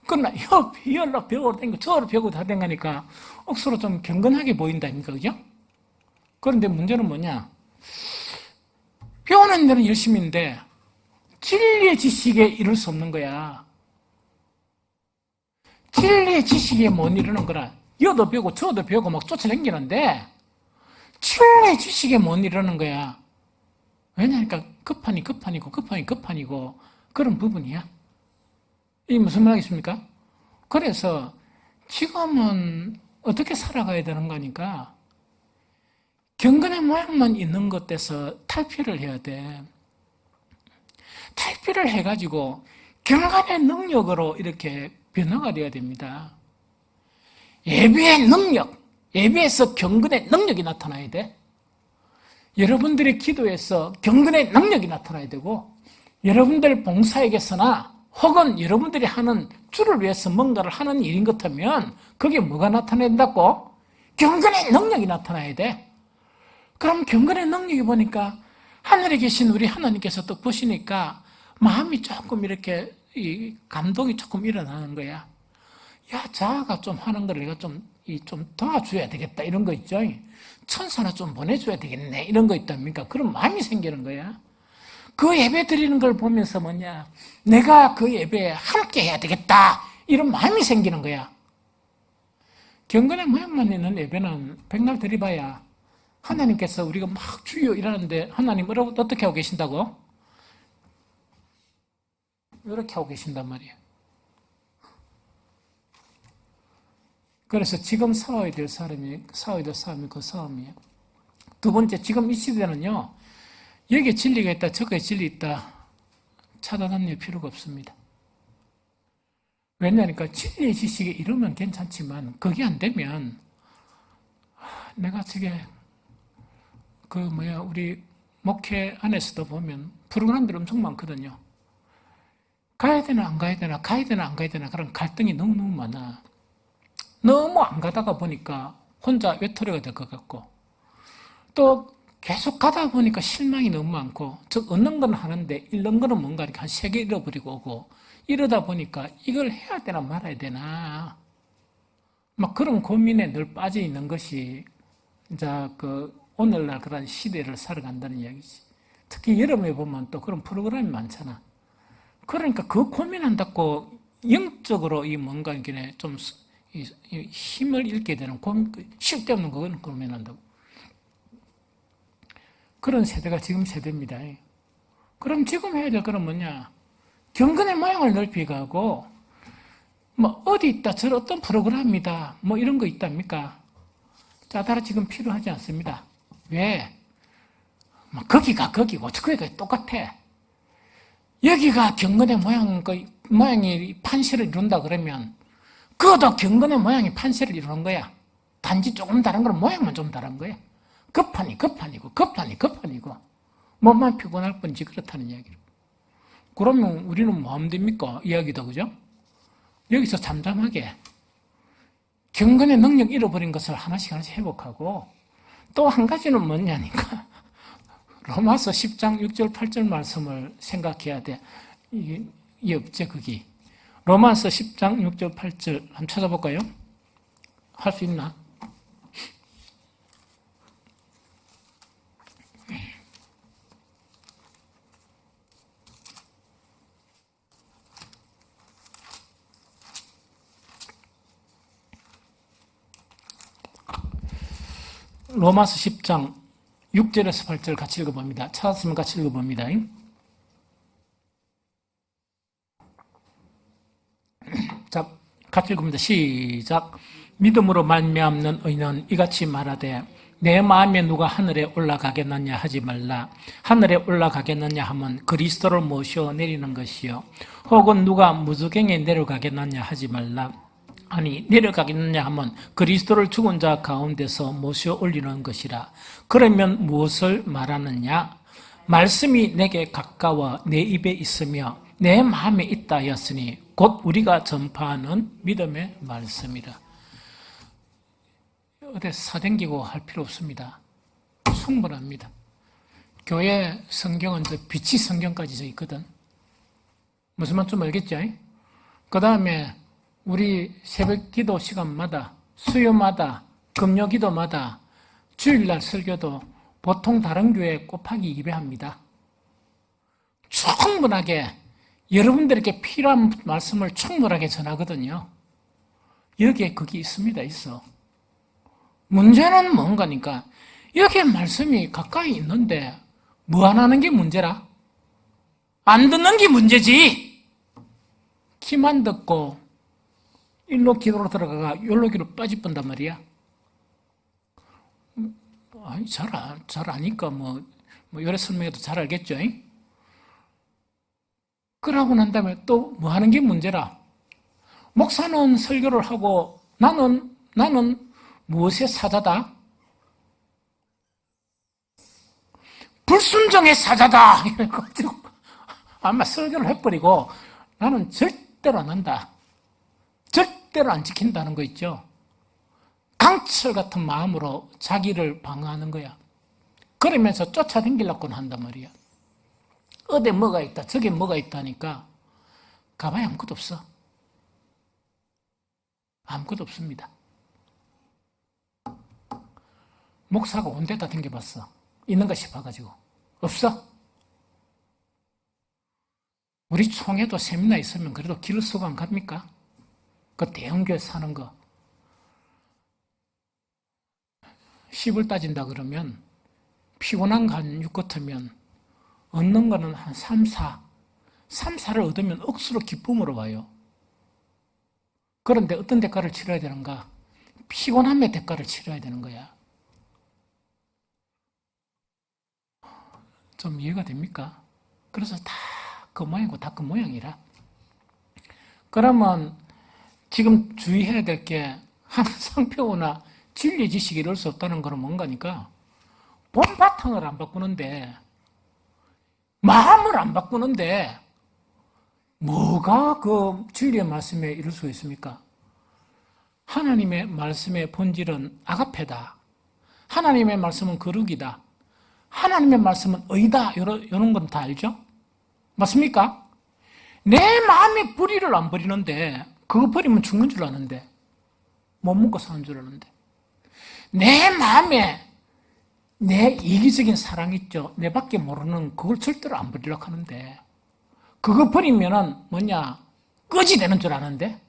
[SPEAKER 1] 그러나 이걸로 배우고 다니고 저걸로 배우고 다 다니니까 억수로 좀 경건하게 보인다니까, 그죠? 그런데 문제는 뭐냐? 배우는 데는 열심인데 진리의 지식에 이룰 수 없는 거야. 진리의 지식에 못 이루는 거라. 이것도 배우고 저것도 배우고 막 쫓아다니는데 진리의 지식에 못 이루는 거야. 왜냐니까 급판이고 그런 부분이야. 이게 무슨 말이겠습니까? 그래서 지금은 어떻게 살아가야 되는 거니까 경건의 모양만 있는 것에서 탈피를 해야 돼. 탈피를 해가지고 경건의 능력으로 이렇게 변화가 되어야 됩니다. 예배의 능력, 예배에서 경건의 능력이 나타나야 돼. 여러분들의 기도에서 경건의 능력이 나타나야 되고, 여러분들 봉사에게서나 혹은 여러분들이 하는 주를 위해서 뭔가를 하는 일인 것 같으면 그게 뭐가 나타난다고? 경건의 능력이 나타나야 돼. 그럼 경건의 능력이 보니까 하늘에 계신 우리 하나님께서 또 보시니까 마음이 조금 이렇게 감동이 조금 일어나는 거야. 야, 자아가 좀 하는 걸 내가 좀 도와줘야 되겠다. 이런 거 있죠. 천사나 좀 보내줘야 되겠네. 이런 거 있답니까? 그런 마음이 생기는 거야. 그 예배 드리는 걸 보면서 뭐냐? 내가 그 예배에 함께 해야 되겠다. 이런 마음이 생기는 거야. 경건의 모양만 있는 예배는 백날 드려봐야 하나님께서 우리가 막 주여 이러는데 하나님 어떻게 하고 계신다고? 이렇게 하고 계신단 말이에요. 그래서 지금 싸워야 될 싸움이 그 싸움이에요. 두 번째, 지금 이 시대는요, 여기에 진리가 있다, 저기에 진리 있다, 찾아다닐 필요가 없습니다. 왜냐하니까 진리의 지식에 이르면 괜찮지만, 그게 안 되면, 내가 우리 목회 안에서도 보면 프로그램들 엄청 많거든요. 가야 되나, 안 가야 되나, 가야 되나, 안 가야 되나, 그런 갈등이 너무너무 많아. 너무 안 가다가 보니까 혼자 외톨이가 될 것 같고, 또 계속 가다 보니까 실망이 너무 많고, 즉 얻는 건 하는데 잃는 거는 뭔가 이렇게 한 3개 잃어버리고 오고, 이러다 보니까 이걸 해야 되나 말아야 되나 막 그런 고민에 늘 빠져 있는 것이 이제 오늘날 그런 시대를 살아간다는 이야기지. 특히 여름에 보면 또 그런 프로그램이 많잖아. 그러니까 그 고민한다고 영적으로 뭔가 이렇게 좀 힘을 잃게 되는 쓸데없는 그건 고민한다고. 그런 세대가 지금 세대입니다. 그럼 지금 해야 될 거는 뭐냐? 경건의 모양을 넓히고, 어디 있다, 저 어떤 프로그램이다, 이런 거 있답니까? 짜다라 지금 필요하지 않습니다. 왜? 거기가 거기고, 거기가 똑같아. 여기가 경건의 모양이 판세를 이룬다 그러면, 그것도 경건의 모양이 판세를 이루는 거야. 단지 조금 다른 건 모양만 좀 다른 거야. 급판이고 몸만 피곤할 뿐이지 그렇다는 이야기로. 그러면 우리는 뭐 하면 됩니까? 이야기다, 그죠? 여기서 잠잠하게 경건의 능력 잃어버린 것을 하나씩 회복하고, 또 한 가지는 뭐냐니까 로마서 10장 6절 8절 말씀을 생각해야 돼. 이게 없지, 거기. 로마서 10장 6절 8절 한번 찾아볼까요? 할 수 있나? 로마서 10장 6절에서 8절 같이 읽어봅니다. 찾았으면 같이 읽어봅니다. 자, 같이 읽습니다. 시작. 믿음으로 말미암는 의는 이같이 말하되 내 마음에 누가 하늘에 올라가겠느냐 하지 말라. 하늘에 올라가겠느냐 하면 그리스도를 모셔 내리는 것이요, 혹은 누가 무저갱에 내려가겠느냐 하지 말라. 아니 내려가겠느냐 하면 그리스도를 죽은 자 가운데서 모셔 올리는 것이라. 그러면 무엇을 말하느냐? 말씀이 내게 가까워 내 입에 있으며 내 마음에 있다 하였으니 곧 우리가 전파하는 믿음의 말씀이라. 어디 사댕기고 할 필요 없습니다. 충분합니다. 교회 성경은 저 빛이 성경까지 져 있거든. 무슨 말인지 좀 알겠죠? 그 다음에 우리 새벽 기도 시간마다, 수요마다, 금요 기도마다, 주일날 설교도 보통 다른 교회 곱하기 2배 충분하게 여러분들에게 필요한 말씀을 충분하게 전하거든요. 여기에 그게 있습니다. 있어. 문제는 뭔가니까 여기에 말씀이 가까이 있는데 뭐 안 하는 게 문제라? 안 듣는 게 문제지. 귀만 듣고 일로 기도로 들어가가 여기로 기로 빠집본단 말이야. 아니, 잘 아니까 뭐 여러 설명해도 잘 알겠죠? 그러고 난 다음에 또 뭐 하는 게 문제라? 목사는 설교를 하고 나는 무엇의 사자다? 불순종의 사자다! 이래가지고 아마 설교를 해버리고 나는 절대로 안 한다. 절대로 안 지킨다는 거 있죠? 강철 같은 마음으로 자기를 방어하는 거야. 그러면서 쫓아다니려고는 한단 말이야. 어디 뭐가 있다, 저기 뭐가 있다니까 가봐야 아무것도 없어. 아무것도 없습니다. 목사가 온 데다 댕겨봤어. 있는가 싶어가지고. 없어. 우리 총회도 세미나 있으면 그래도 길을 쓰고 안 갑니까? 그 대형교회 사는 거. 10을 따진다 그러면 피곤한 거 한 6 같으면 얻는 거는 한 3, 4. 3, 4를 얻으면 억수로 기쁨으로 와요. 그런데 어떤 대가를 치러야 되는가? 피곤함의 대가를 치러야 되는 거야. 좀 이해가 됩니까? 그래서 다 그 모양이고 다 그 모양이라. 그러면 지금 주의해야 될 게 상표나 진리 지식이 이룰 수 없다는 건 뭔가니까 본 바탕을 안 바꾸는데 마음을 안 바꾸는데 뭐가 그 진리의 말씀에 이룰 수 있습니까? 하나님의 말씀의 본질은 아가페다. 하나님의 말씀은 거룩이다. 하나님의 말씀은 의다. 이런 건 다 알죠? 맞습니까? 내 마음의 불의를 안 버리는데 그거 버리면 죽는 줄 아는데 못 먹고 사는 줄 아는데 내 마음에 내 이기적인 사랑 있죠? 내 밖에 모르는 그걸 절대로 안 버리려고 하는데 그거 버리면은 뭐냐? 꺼지 되는 줄 아는데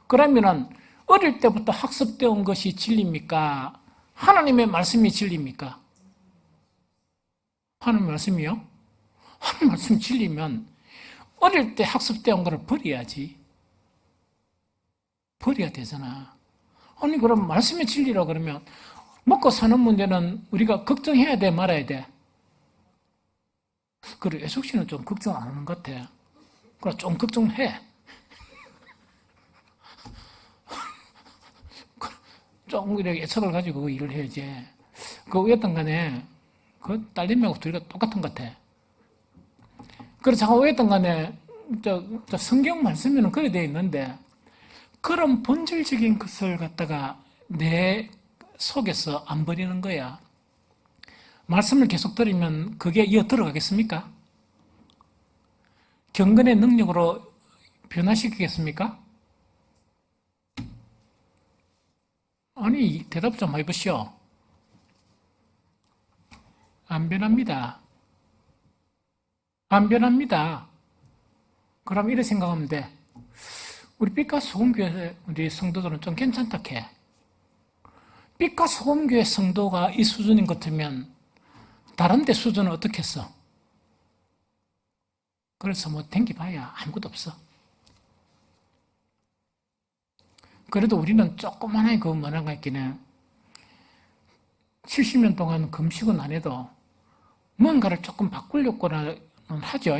[SPEAKER 1] 그러면은 어릴 때부터 학습되어 온 것이 진리입니까? 하나님의 말씀이 진리입니까? 하나님의 말씀이요? 하나님의 말씀이 진리면 어릴 때 학습되어 온 거를 버려야지. 버려야 되잖아. 아니 그럼 말씀의 진리라 그러면 먹고 사는 문제는 우리가 걱정해야 돼 말아야 돼? 그래 예숙 씨는 좀 걱정 안 하는 것 같아. 그래 좀 걱정해. 좀 이렇게 예측을 가지고 그 일을 해야지. 그 어떤 간에 그 딸내미하고 둘이가 똑같은 것 같아. 그래서 자꾸 어떤 간에 저 성경 말씀에는 그래 되어 있는데 그런 본질적인 것을 갖다가 내 속에서 안 버리는 거야. 말씀을 계속 들으면 그게 이어 들어가겠습니까? 경건의 능력으로 변화시키겠습니까? 아니 대답 좀 해보시오. 안 변합니다. 안 변합니다. 그럼 이렇게 생각하면 돼. 우리 빛과 소금교회 우리 성도들은 좀 괜찮다 해. 빛과 소금교회 성도가 이 수준인 것 같으면 다른 데 수준은 어떻게 했어? 그래서 뭐 댕겨봐야 아무것도 없어. 그래도 우리는 조그만하게 그 문화가 있긴 해. 70년 동안 금식은 안 해도 뭔가를 조금 바꾸려고는 하죠.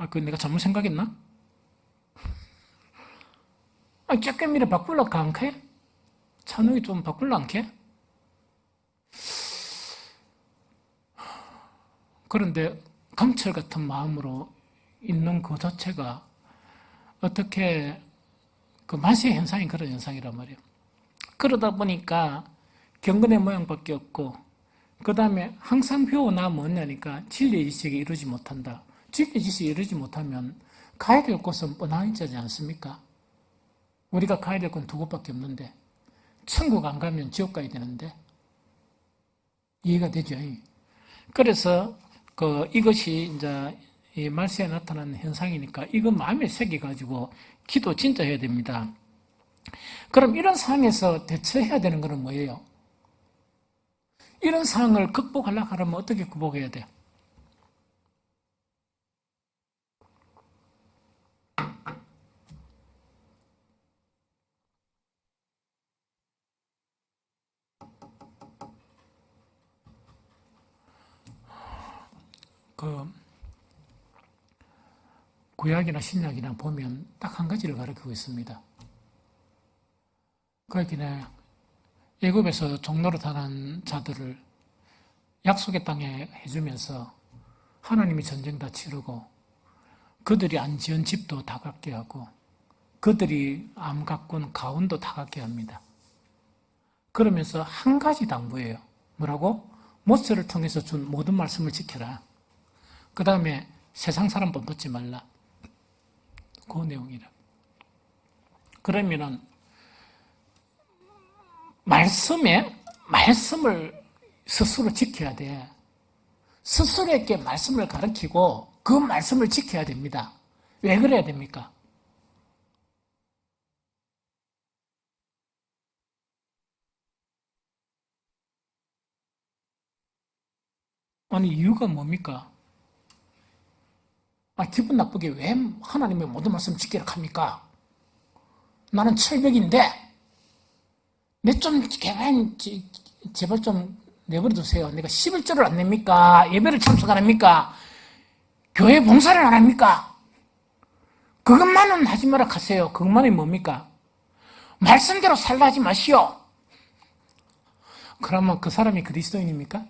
[SPEAKER 1] 그 내가 잘못 생각했나? 쬐끔 바꿀라까 않게? 찬욱이 좀 바꿀라 않게? 그런데 강철 같은 마음으로 있는 그 자체가 어떻게 그 만세 현상이 그런 현상이란 말이에요. 그러다 보니까 경건의 모양밖에 없고, 그 다음에 항상 배워나 뭐냐니까 진리의 지식이 이루지 못한다. 진리의 지식이 이루지 못하면 가야 될 곳은 뻔하지 않습니까? 우리가 가야 될 건 두 곳밖에 없는데, 천국 안 가면 지옥 가야 되는데, 이해가 되죠? 그래서 이것이 이제 이 말세에 나타나는 현상이니까 이거 마음에 새겨가지고 기도 진짜 해야 됩니다. 그럼 이런 상황에서 대처해야 되는 것은 뭐예요? 이런 상황을 극복하려고 하면 어떻게 극복해야 돼요? 구약이나 신약이나 보면 딱 한 가지를 가르치고 있습니다. 거기에 애굽에서 종로로 다닌 자들을 약속의 땅에 해주면서 하나님이 전쟁 다 치르고 그들이 안 지은 집도 다 갖게 하고 그들이 암 가꾼 가운도 다 갖게 합니다. 그러면서 한 가지 당부예요. 뭐라고? 모세를 통해서 준 모든 말씀을 지켜라. 그 다음에 세상 사람 본받지 말라. 그 내용이라. 그러면은 말씀을 스스로 지켜야 돼. 스스로에게 말씀을 가르치고 그 말씀을 지켜야 됩니다. 왜 그래야 됩니까? 아니, 이유가 뭡니까? 기분 나쁘게 왜 하나님의 모든 말씀 지키라 합니까? 나는 철벽인데, 제발 좀 내버려 두세요. 내가 11조를 안 냅니까? 예배를 참석 안 합니까? 교회 봉사를 안 합니까? 그것만은 하지 마라 하세요. 그것만이 뭡니까? 말씀대로 살라 하지 마시오. 그러면 그 사람이 그리스도인입니까?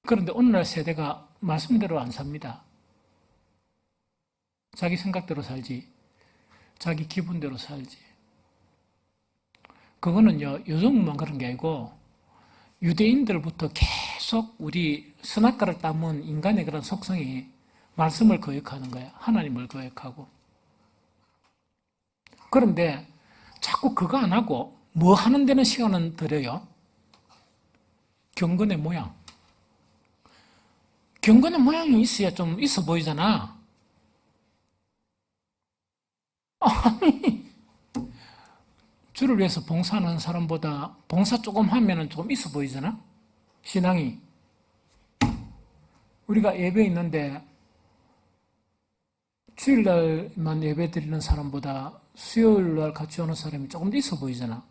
[SPEAKER 1] 그런데 오늘날 세대가 말씀대로 안 삽니다. 자기 생각대로 살지, 자기 기분대로 살지. 그거는요, 요즘만 그런 게 아니고 유대인들부터 계속 우리 선악과를 따문 인간의 그런 속성이 말씀을 거역하는 거예요. 하나님을 거역하고. 그런데 자꾸 그거 안 하고 뭐 하는 데는 시간은 들여요? 경건의 모양. 경건의 모양이 있어야 좀 있어 보이잖아. 아니, 주를 위해서 봉사하는 사람보다 봉사 조금 하면은 조금 있어 보이잖아? 신앙이. 우리가 예배 있는데 주일날만 예배 드리는 사람보다 수요일날 같이 오는 사람이 조금 더 있어 보이잖아.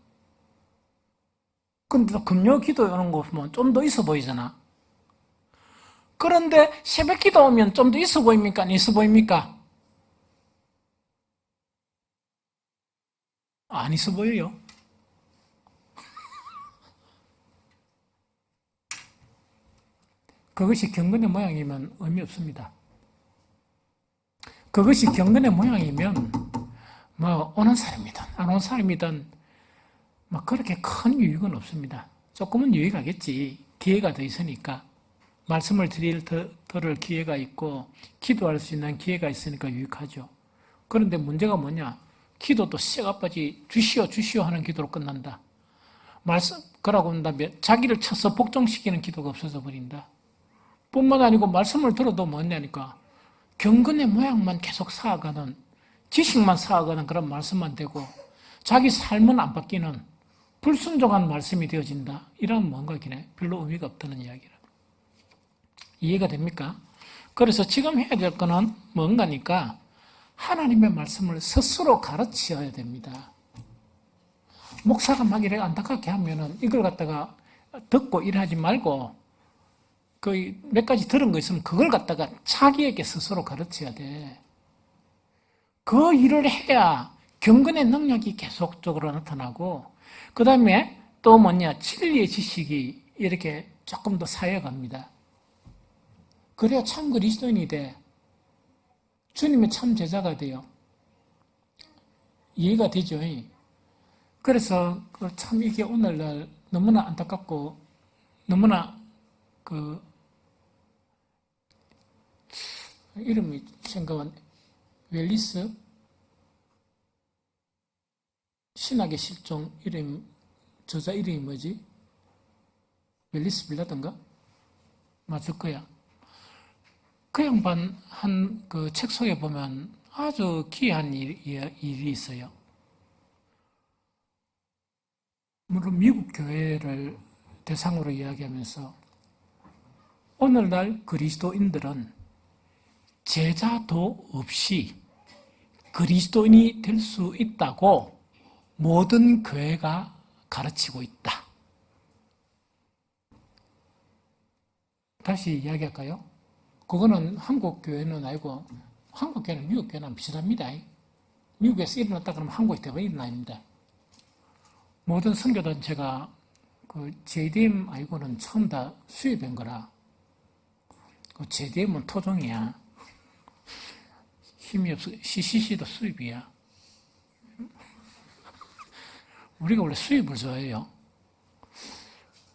[SPEAKER 1] 근데 금요 기도 오는 거 보면 좀 더 있어 보이잖아. 그런데 새벽 기도 오면 좀 더 있어 보입니까? 안 있어 보입니까? 안 있어 보여요. 그것이 경건의 모양이면 의미 없습니다. 그것이 경건의 모양이면 뭐 오는 사람이든 안 오는 사람이든 뭐 그렇게 큰 유익은 없습니다. 조금은 유익하겠지. 기회가 더 있으니까. 말씀을 들을 기회가 있고 기도할 수 있는 기회가 있으니까 유익하죠. 그런데 문제가 뭐냐? 기도도 쇠가빠지 주시오 하는 기도로 끝난다. 그러고 난 다음에 자기를 쳐서 복종시키는 기도가 없어져 버린다. 뿐만 아니고 말씀을 들어도 뭐냐니까 경건의 모양만 계속 쌓아가는, 지식만 쌓아가는 그런 말씀만 되고 자기 삶은 안 바뀌는 불순종한 말씀이 되어진다. 이런 뭔가 별로 의미가 없다는 이야기라. 이해가 됩니까? 그래서 지금 해야 될 거는 뭔가니까 하나님의 말씀을 스스로 가르쳐야 됩니다. 목사가 막 이래 안타깝게 하면은 이걸 갖다가 듣고 일하지 말고 몇 가지 들은 거 있으면 그걸 갖다가 자기에게 스스로 가르쳐야 돼. 그 일을 해야 경건의 능력이 계속적으로 나타나고, 그 다음에 또 뭐냐, 진리의 지식이 이렇게 조금 더 쌓여갑니다. 그래야 참 그리스도인이 돼. 주님의 참 제자가 돼요. 이해가 되죠? 그래서 참 이게 오늘날 너무나 안타깝고, 너무나 이름이 생각은 웰리스? 신학의 실종 저자 이름이 뭐지? 웰리스 빌라던가? 맞을 거야. 그 양반 한 그 책 속에 보면 아주 귀한 일이 있어요. 물론 미국 교회를 대상으로 이야기하면서 오늘날 그리스도인들은 제자도 없이 그리스도인이 될 수 있다고 모든 교회가 가르치고 있다. 다시 이야기할까요? 그거는 한국 교회는 아니고 한국 교회는 미국 교회랑 비슷합니다. 미국에서 일어났다 그러면 한국에 대부분 일어납니다. 모든 선교단체가 그 JDM 아니고는 처음 다 수입한 거라. 그 JDM은 토종이야. 힘이 없어. CCC도 수입이야. 우리가 원래 수입을 좋아해요.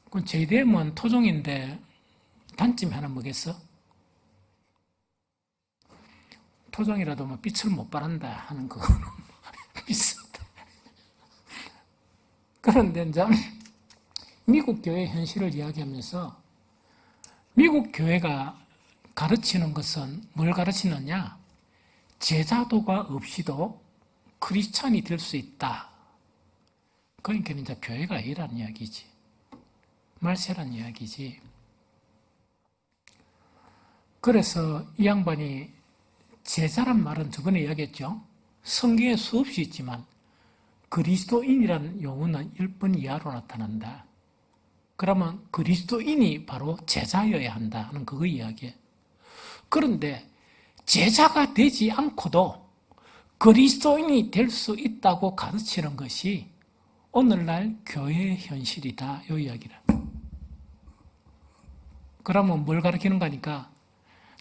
[SPEAKER 1] 그 JDM은 토종인데 단점이 하나 뭐겠어? 토종이라도 뭐 빛을 못 발한다 하는 그거는 비슷하다. 그런데 이제 미국 교회 현실을 이야기하면서 미국 교회가 가르치는 것은 뭘 가르치느냐? 제자도가 없이도 크리스찬이 될 수 있다. 그러니까 이제 교회가 아니라는 이야기지. 말세라는 이야기지. 그래서 이 양반이 제자란 말은 저번에 이야기했죠. 성경에 수없이 있지만 그리스도인이라는 용어는 1번 이하로 나타난다. 그러면 그리스도인이 바로 제자여야 한다는 그거 이야기예요. 그런데 제자가 되지 않고도 그리스도인이 될 수 있다고 가르치는 것이 오늘날 교회의 현실이다. 이 이야기라. 그러면 뭘 가르치는 거니까?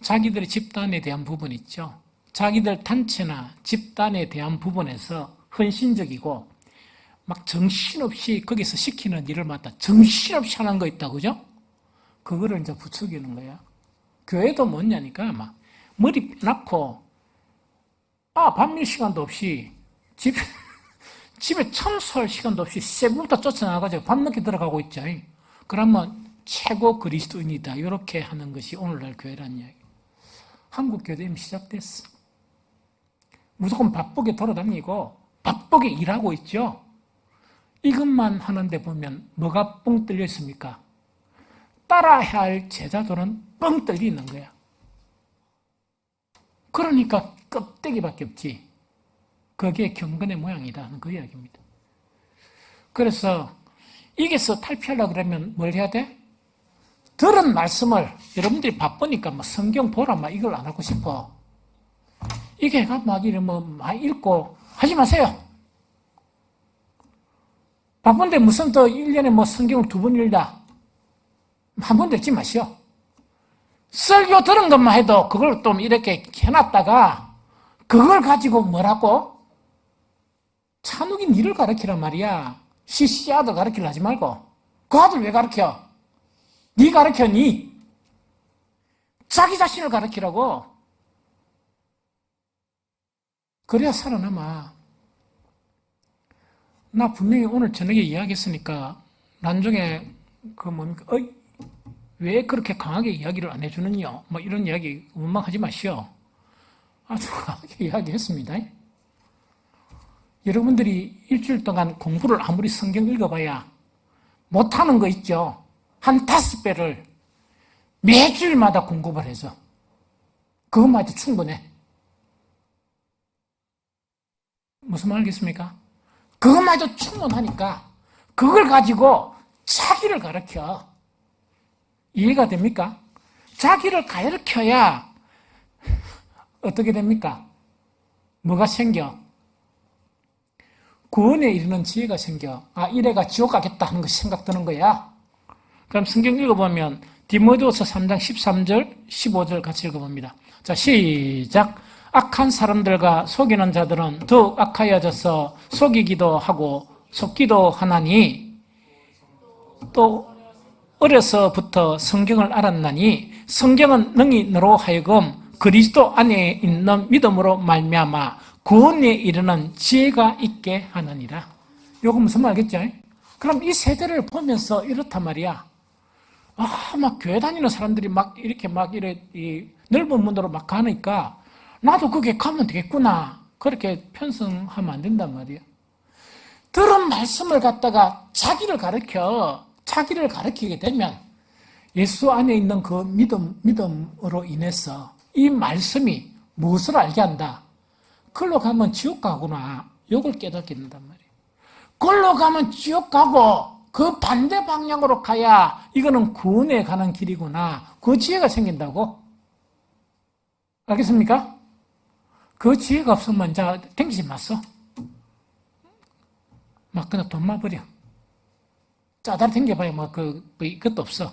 [SPEAKER 1] 자기들의 집단에 대한 부분 있죠. 자기들 단체나 집단에 대한 부분에서 헌신적이고 막 정신없이 거기서 시키는 일을 맡아 정신없이 하는 거 있다, 그죠? 그거를 이제 부추기는 거야. 교회도 뭐냐니까 막 머리 빼놓고 밥 밀 시간도 없이 집에 청소할 시간도 없이 새벽부터 쫓아나가지고 밥 먹기 들어가고 있죠. 그러면 최고 그리스도인이다. 이렇게 하는 것이 오늘날 교회라는 이야기. 한국 교회도 이미 시작됐어. 무조건 바쁘게 돌아다니고 바쁘게 일하고 있죠. 이것만 하는데 보면 뭐가 뻥 뚫려 있습니까? 따라야 할 제자들은 뻥 뚫려 있는 거야. 그러니까 껍데기밖에 없지. 그게 경건의 모양이다 하는 그 이야기입니다. 그래서 이게서 탈피하려고 그러면 뭘 해야 돼? 들은 말씀을 여러분들이 바쁘니까 뭐 성경 보라 막 이걸 안 하고 싶어. 이게 막 이러면 많이 읽고 하지 마세요. 바쁜데 무슨 또 1년에 뭐 성경을 2번 읽다. 한 번 읽지 마시오. 설교 들은 것만 해도 그걸 좀 이렇게 해놨다가 그걸 가지고 뭐라고? 찬욱이 니를 가르치란 말이야. 시시 아들 가르치려 하지 말고. 그 아들 왜 가르쳐? 니 가르쳐, 니. 자기 자신을 가르치라고. 그래야 살아남아. 나 분명히 오늘 저녁에 이야기했으니까 나중에 그 뭡니까? 왜 그렇게 강하게 이야기를 안 해주느냐? 뭐 이런 이야기 원망하지 마시오. 아주 강하게 이야기했습니다. 여러분들이 일주일 동안 공부를 아무리 성경 읽어봐야 못하는 거 있죠? 한 5배를 매주일마다 공부를 해서 그것만 해도 충분해. 무슨 말 알겠습니까? 그것만 해도 충분하니까 그걸 가지고 자기를 가르쳐. 이해가 됩니까? 자기를 가르쳐야 어떻게 됩니까? 뭐가 생겨? 구원에 이르는 지혜가 생겨. 아, 이래가 지옥 가겠다 하는 것이 생각 드는 거야. 그럼 성경 읽어보면 디모데후서 3장 13절, 15절 같이 읽어봅니다. 자, 시작. 악한 사람들과 속이는 자들은 더욱 악하여져서 속이기도 하고 속기도 하나니 또 어려서부터 성경을 알았나니 성경은 능히 너로 하여금 그리스도 안에 있는 믿음으로 말미암아 구원에 이르는 지혜가 있게 하느니라. 요거 무슨 말겠죠? 그럼 이 세대를 보면서 이렇단 말이야. 아, 막 교회 다니는 사람들이 이 넓은 문으로 막 가니까 나도 거기에 가면 되겠구나. 그렇게 편성하면 안 된단 말이야. 들은 말씀을 갖다가 자기를 가르치게 되면 예수 안에 있는 그 믿음으로 인해서 이 말씀이 무엇을 알게 한다? 그걸로 가면 지옥 가구나. 이걸 깨닫게 된단 말이에요. 그걸로 가면 지옥 가고 그 반대 방향으로 가야 이거는 구원에 가는 길이구나. 그 지혜가 생긴다고. 알겠습니까? 그 지혜가 없으면 이제 댕기지 마소. 막 그냥 돈만 버려. 짜다리 댕겨봐야 이것도 없어.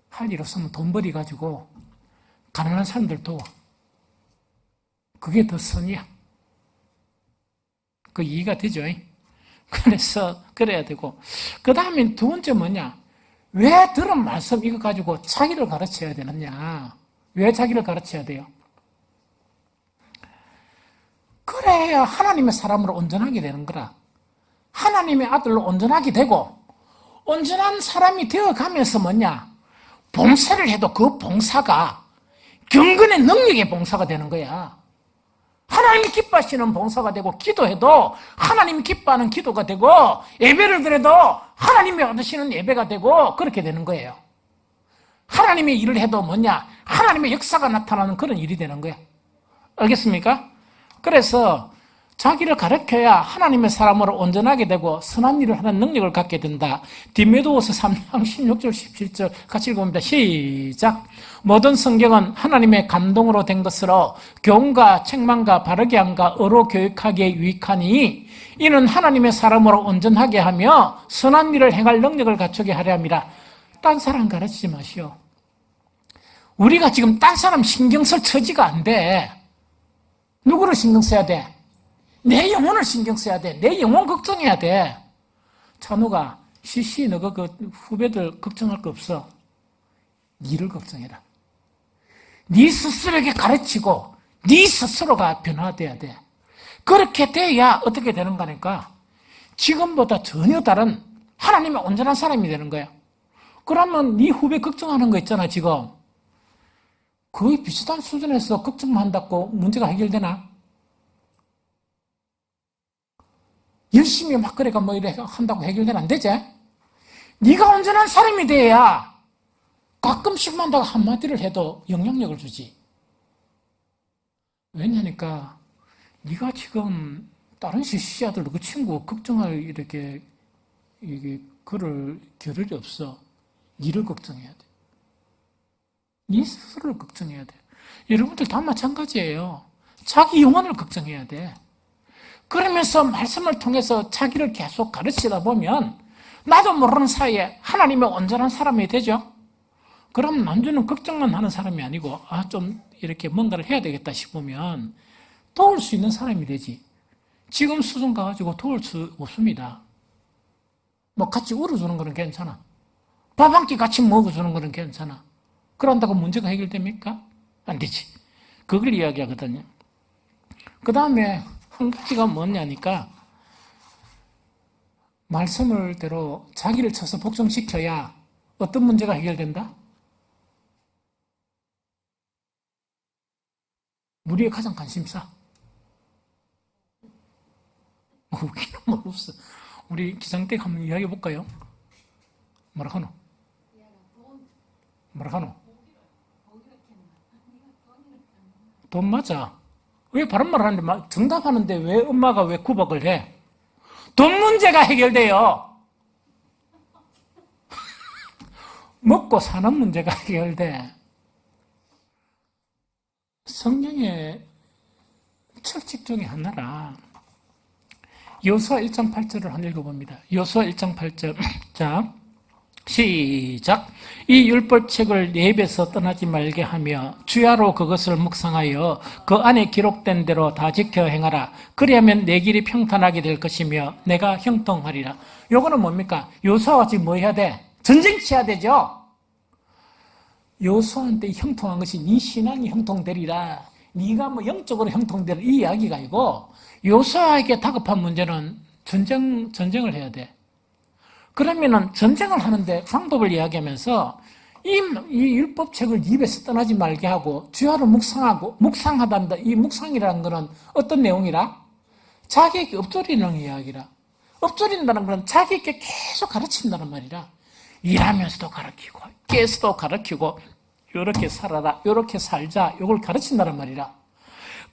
[SPEAKER 1] 할 일 없으면 돈 버려가지고 가난한 사람들 도와. 그게 더 선이야. 그 이해가 되죠? 그래서 그래야 되고. 그 다음에 두 번째 뭐냐? 왜 들은 말씀 이거 가지고 자기를 가르쳐야 되느냐? 왜 자기를 가르쳐야 돼요? 그래야 하나님의 사람으로 온전하게 되는 거라. 하나님의 아들로 온전하게 되고 온전한 사람이 되어가면서 뭐냐? 봉사를 해도 그 봉사가 경건의 능력의 봉사가 되는 거야. 하나님이 기뻐하시는 봉사가 되고 기도해도 하나님이 기뻐하는 기도가 되고 예배를 드려도 하나님이 얻으시는 예배가 되고 그렇게 되는 거예요. 하나님의 일을 해도 뭐냐? 하나님의 역사가 나타나는 그런 일이 되는 거야. 알겠습니까? 그래서 자기를 가르쳐야 하나님의 사람으로 온전하게 되고 선한 일을 하는 능력을 갖게 된다. 디모데후서 3장 16절 17절 같이 읽어봅니다. 시작. 모든 성경은 하나님의 감동으로 된 것으로 교훈과 책망과 바르게 함과 어로 교육하기에 유익하니 이는 하나님의 사람으로 온전하게 하며 선한 일을 행할 능력을 갖추게 하려 함이라. 딴 사람 가르치지 마시오. 우리가 지금 딴 사람 신경 쓸 처지가 안 돼. 누구를 신경 써야 돼? 내 영혼을 신경 써야 돼. 내 영혼 걱정해야 돼. 찬우가 시시 너가 그 후배들 걱정할 거 없어. 니를 걱정해라. 니 스스로에게 가르치고 니 스스로가 변화돼야 돼. 그렇게 돼야 어떻게 되는 거니까 지금보다 전혀 다른 하나님의 온전한 사람이 되는 거야. 그러면 니 후배 걱정하는 거 있잖아 지금. 거의 비슷한 수준에서 걱정만 한다고 문제가 해결되나? 열심히 막 그래가 뭐 이래 한다고 해결되면 안 되지? 네가 온전한 사람이 돼야 가끔씩만 다 한마디를 해도 영향력을 주지. 왜냐니까 네가 지금 다른 시시자들도 그 친구 걱정할 이렇게 그럴 겨를이 없어. 니를 걱정해야 돼. 네 스스로를 걱정해야 돼. 여러분들 다 마찬가지예요. 자기 영혼을 걱정해야 돼. 그러면서 말씀을 통해서 자기를 계속 가르치다 보면 나도 모르는 사이에 하나님의 온전한 사람이 되죠. 그럼 남주는 걱정만 하는 사람이 아니고 좀 이렇게 뭔가를 해야 되겠다 싶으면 도울 수 있는 사람이 되지. 지금 수준 가가지고 도울 수 없습니다. 뭐 같이 울어주는 거는 괜찮아. 밥 한 끼 같이 먹어주는 거는 괜찮아. 그런다고 문제가 해결됩니까? 안 되지. 그걸 이야기하거든요. 그 다음에 한 가지가 뭐냐니까 말씀을 대로 자기를 쳐서 복종시켜야 어떤 문제가 해결된다? 우리의 가장 관심사. 웃기는 말 없어. 우리 기상댁 한번 이야기해 볼까요? 뭐라 하노? 뭐라 하노? 돈 맞아. 왜 바른 말 하는데 정답하는데 왜 엄마가 왜 구박을 해? 돈 문제가 해결돼요. 먹고 사는 문제가 해결돼. 성경의 철칙 중에 하나라. 여호수아 1장 8절을 한번 읽어봅니다. 여호수아 1장 8절. 자, 시작. 이 율법책을 내 입에서 떠나지 말게 하며 주야로 그것을 묵상하여 그 안에 기록된 대로 다 지켜 행하라. 그리하면 내 길이 평탄하게 될 것이며 내가 형통하리라. 요거는 뭡니까? 여호수아가 지금 뭐 해야 돼? 전쟁 치야 되죠. 여호수아한테 형통한 것이 네 신앙이 형통되리라. 네가 뭐 영적으로 형통되리라 이 이야기가 아니고 여호수아에게 다급한 문제는 전쟁을 해야 돼. 그러면은 전쟁을 하는데 방법을 이야기하면서 이 율법책을 입에서 떠나지 말게 하고 주야로 묵상하단다. 이 묵상이라는 것은 어떤 내용이라? 자기에게 엎드리는 이야기라. 엎드린다는 것은 자기에게 계속 가르친다는 말이라. 일하면서도 가르치고 깨서도 가르치고 이렇게 살아라, 이렇게 살자, 이걸 가르친다는 말이라.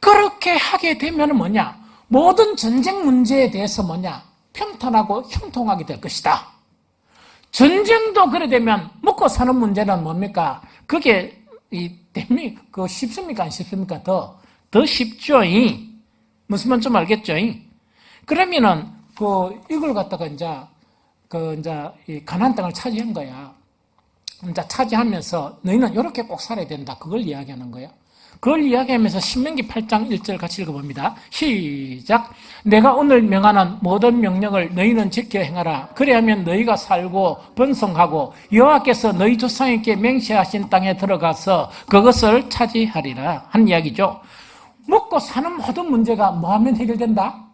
[SPEAKER 1] 그렇게 하게 되면 뭐냐? 모든 전쟁 문제에 대해서 뭐냐? 평탄하고 형통하게 될 것이다. 전쟁도 그래 되면 먹고 사는 문제는 뭡니까? 그게 쉽습니까? 안 쉽습니까? 더 쉽죠. 무슨 말인지 좀 알겠죠? 그러면은 이걸 갖다가 이제 이 가나안 땅을 차지한 거야. 이제 차지하면서 너희는 이렇게 꼭 살아야 된다. 그걸 이야기하는 거예요. 그걸 이야기하면서 신명기 8장 1절 같이 읽어봅니다. 시작. 내가 오늘 명하는 모든 명령을 너희는 지켜 행하라. 그래야면 너희가 살고 번성하고 여호와께서 너희 조상에게 맹세하신 땅에 들어가서 그것을 차지하리라 한 이야기죠. 먹고 사는 모든 문제가 뭐 하면 해결된다?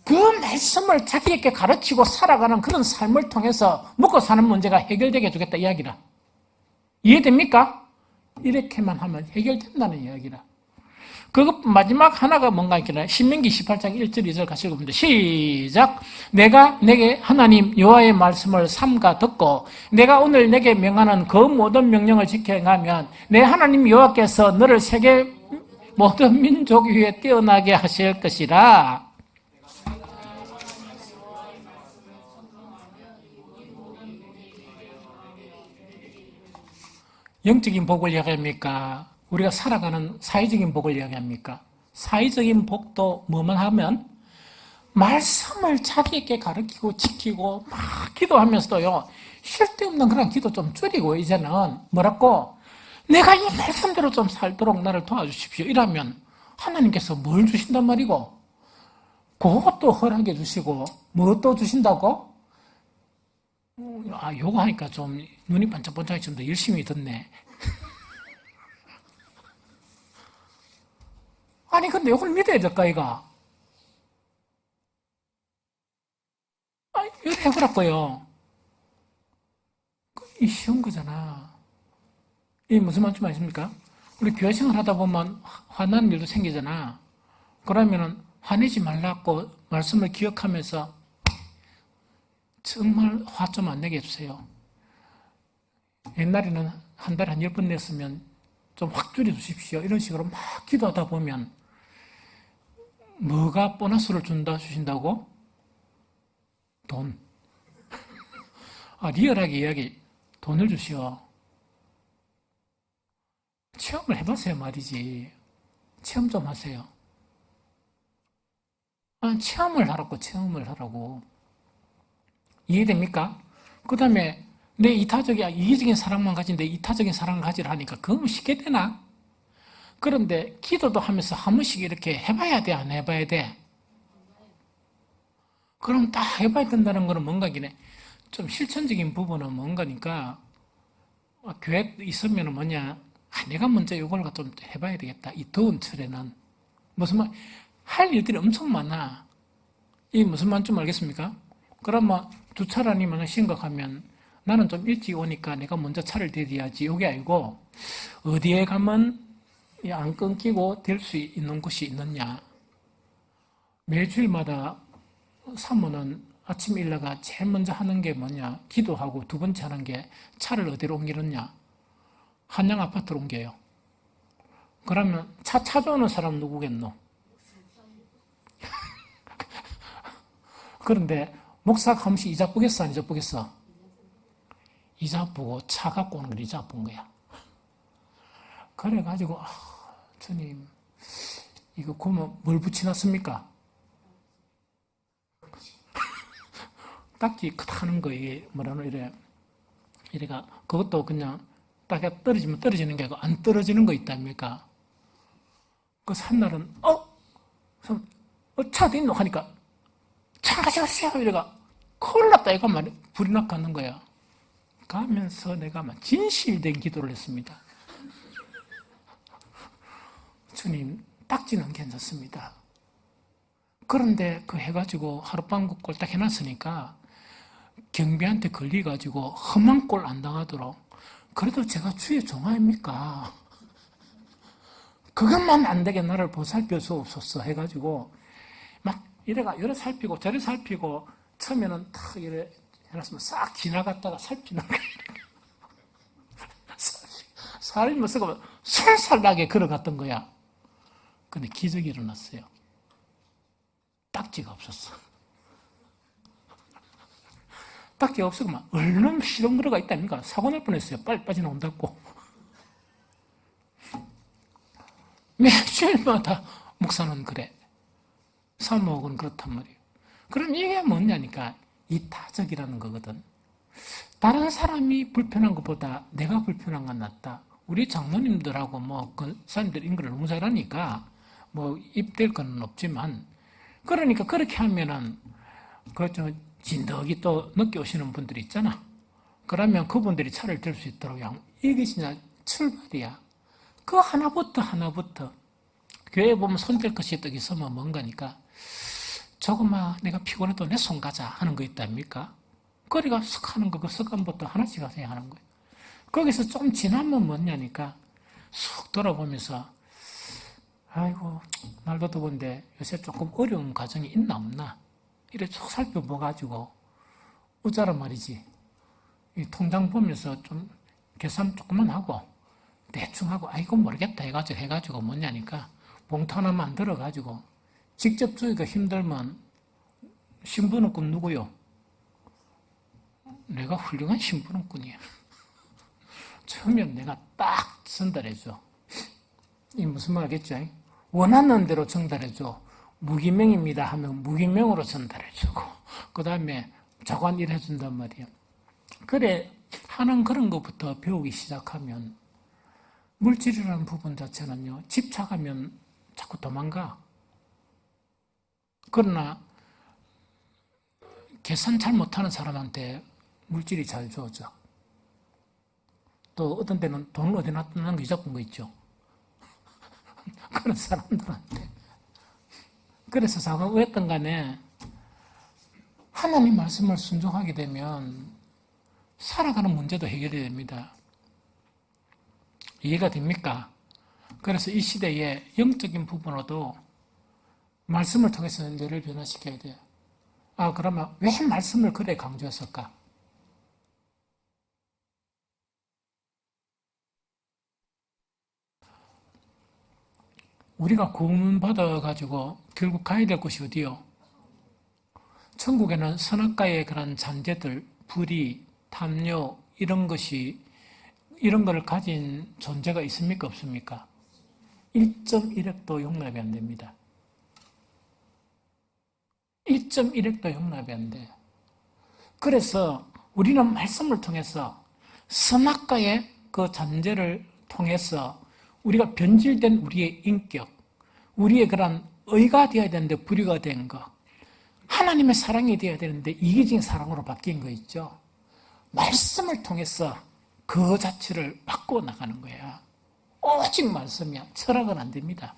[SPEAKER 1] 그 말씀을 자기에게 가르치고 살아가는 그런 삶을 통해서 먹고 사는 문제가 해결되게 해주겠다 이야기라. 이해됩니까? 이렇게만 하면 해결된다는 이야기라. 그것 마지막 하나가 뭔가 있겠나? 신명기 18장 1절 2절 같이 읽어봅니다. 시작. 내가 내게 하나님 여호와의 말씀을 삼가 듣고 내가 오늘 내게 명하는 그 모든 명령을 지켜 행하면 내 하나님 여호와께서 너를 세계 모든 민족 위에 뛰어나게 하실 것이라. 영적인 복을 이야기합니까? 우리가 살아가는 사회적인 복을 이야기합니까? 사회적인 복도 뭐만 하면 말씀을 자기에게 가르치고 지키고 막 기도하면서도요, 쉴 데 없는 그런 기도 좀 줄이고 이제는 뭐라고? 내가 이 말씀대로 좀 살도록 나를 도와주십시오. 이러면 하나님께서 뭘 주신단 말이고 그것도 허락해 주시고 뭐 또 주신다고? 요거 하니까 좀 눈이 반짝반짝이 좀 더 열심히 듣네. 아니 근데 이걸 믿어야 될까 이가? 이거 해보라고요. 이 쉬운 거잖아. 이 무슨 말인지 아십니까? 우리 교회 생활 하다 보면 화나는 일도 생기잖아. 그러면은 화내지 말라고 말씀을 기억하면서 정말 화 좀 안 내게 해주세요. 옛날에는 한 달에 한 10번 냈으면 좀 확 줄여주십시오. 이런 식으로 막 기도하다 보면 뭐가 보너스를 주신다고? 돈. 리얼하게 이야기, 돈을 주시오. 체험을 해보세요 말이지. 체험 좀 하세요. 체험을 하라고. 이해됩니까? 그 다음에 내 이기적인 사랑만 가진데 이타적인 사랑을 가지라 하니까 그건 쉽게 되나? 그런데 기도도 하면서 한 번씩 이렇게 해봐야 돼, 안 해봐야 돼? 그럼 딱 해봐야 된다는 거는 뭔가기네. 좀 실천적인 부분은 뭔가니까 교회 있으면 뭐냐? 내가 먼저 이걸 좀 해봐야 되겠다. 이 더운 철에는 무슨 말? 할 일들이 엄청 많아. 이 무슨 말인지 좀 알겠습니까? 그럼 주차를 아니면 심각하면 나는 좀 일찍 오니까 내가 먼저 차를 대야지. 이게 아니고 어디에 가면 안 끊기고 될 수 있는 곳이 있느냐. 매주일마다 사모는 아침 일나가 제일 먼저 하는 게 뭐냐. 기도하고 두 번째 하는 게 차를 어디로 옮기느냐. 한양 아파트로 옮겨요. 그러면 차 찾아오는 사람 누구겠노? 그런데 목사가 한 번씩 이자 뿌겠어, 안 이자 뿌겠어? 이자 뿌고 차 갖고 오는 걸 이자 쁜 거야. 그래가지고 주님, 이거 구면 뭘 붙여놨습니까? 딱지 하는 거, 이게 뭐라노, 이래가, 그것도 그냥 딱에 떨어지면 떨어지는 게 아니고 안 떨어지는 거 있답니까? 그 산날은, 차도 있노? 하니까, 차 가져가세요! 이래가, 큰일 났다, 이거 말이야. 불이 나 가는 거야. 가면서 내가 막 진실된 기도를 했습니다. 주님, 딱지는 괜찮습니다. 그런데 그 해가지고 하룻밤 꼴딱 해놨으니까 경비한테 걸려가지고 험한 꼴 안 당하도록 그래도 제가 주의 종 아닙니까? 그것만 안 되게 나를 보살펴 주옵소서 해가지고 막 이래가 여러 살피고 저래 살피고 처음에는 탁 이래 해놨으면 싹 지나갔다가 살피는 거예요. 사람이 쓰고 솔살나게 걸어갔던 거야. 근데 기적이 일어났어요. 딱지가 없었어. 딱지가 없어서 막 얼른 시동 들어가 있다니까. 사고 날 뻔했어요. 빨리 빠져나온다고. 매주일마다 목사는 그래. 사모하고는 그렇단 말이에요. 그럼 이게 뭐냐니까 이타적이라는 거거든. 다른 사람이 불편한 것보다 내가 불편한 건 낫다. 우리 장로님들하고 그 사람들 인근을 너무 잘하니까 입될 건 없지만 그러니까 그렇게 하면은 진덕이 또 늦게 오시는 분들이 있잖아. 그러면 그분들이 차를 들 수 있도록 이게 진짜 출발이야. 그 하나부터 교회에 보면 손댈 것이 딱 있으면 뭔가니까 조금만 내가 피곤해도 내 손 가자 하는 거 있답니까? 거리가 쓱 하는 거 그 습관부터 하나씩 하세요 하는 거예요. 거기서 좀 지나면 뭐냐니까 쑥 돌아보면서 아이고 날도 더운데 요새 조금 어려운 과정이 있나 없나 이래 쭉 살펴봐가지고 우짜란 말이지. 이 통장 보면서 좀 계산 조금만 하고 대충 하고 아이고 모르겠다 해가지고 뭐냐니까 봉투 하나 만들어가지고 직접 주기가 힘들면 신부는꾼 누구요? 내가 훌륭한 신부는꾼이야. 처음엔 내가 딱 전달해줘. 이 무슨 말 알겠죠? 원하는 대로 전달해줘. 무기명입니다 하면 무기명으로 전달해주고 그 다음에 자관 일 해준단 말이야. 그래 하는 그런 것부터 배우기 시작하면 물질이라는 부분 자체는요. 집착하면 자꾸 도망가. 그러나 계산 잘 못하는 사람한테 물질이 잘 주어져. 또 어떤 때는 돈을 어디 놨다는 거 잊어본 거 있죠. 그런 사람들한테. 그래서 사가 왜였던 간에 하나님 말씀을 순종하게 되면 살아가는 문제도 해결이 됩니다. 이해가 됩니까? 그래서 이 시대에 영적인 부분으로도 말씀을 통해서 뇌를 변화시켜야 돼요. 그러면 왜 말씀을 그래 강조했을까? 우리가 구원받아가지고 결국 가야 될 곳이 어디요? 천국에는 선악과의 그런 잔재들, 불의, 탐욕 이런 걸 가진 존재가 있습니까? 없습니까? 1.1핵도 용납이 안 됩니다. 1.1핵도 용납이 안 돼. 그래서 우리는 말씀을 통해서 선악과의 그 잔재를 통해서 우리가 변질된 우리의 인격, 우리의 그런 의가 되어야 되는데 불의가 된 거, 하나님의 사랑이 되어야 되는데 이기적인 사랑으로 바뀐 거 있죠. 말씀을 통해서 그 자체를 바꾸어 나가는 거야. 오직 말씀이야. 철학은 안 됩니다.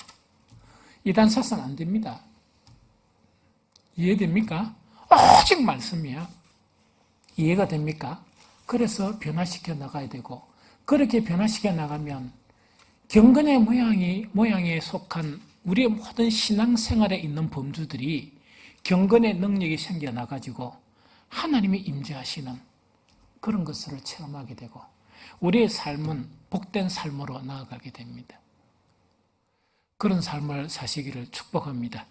[SPEAKER 1] 이단 사상 안 됩니다. 이해됩니까? 오직 말씀이야. 이해가 됩니까? 그래서 변화시켜 나가야 되고 그렇게 변화시켜 나가면 경건의 모양에 속한 우리의 모든 신앙생활에 있는 범주들이 경건의 능력이 생겨나가지고 하나님이 임재하시는 그런 것을 체험하게 되고 우리의 삶은 복된 삶으로 나아가게 됩니다. 그런 삶을 사시기를 축복합니다.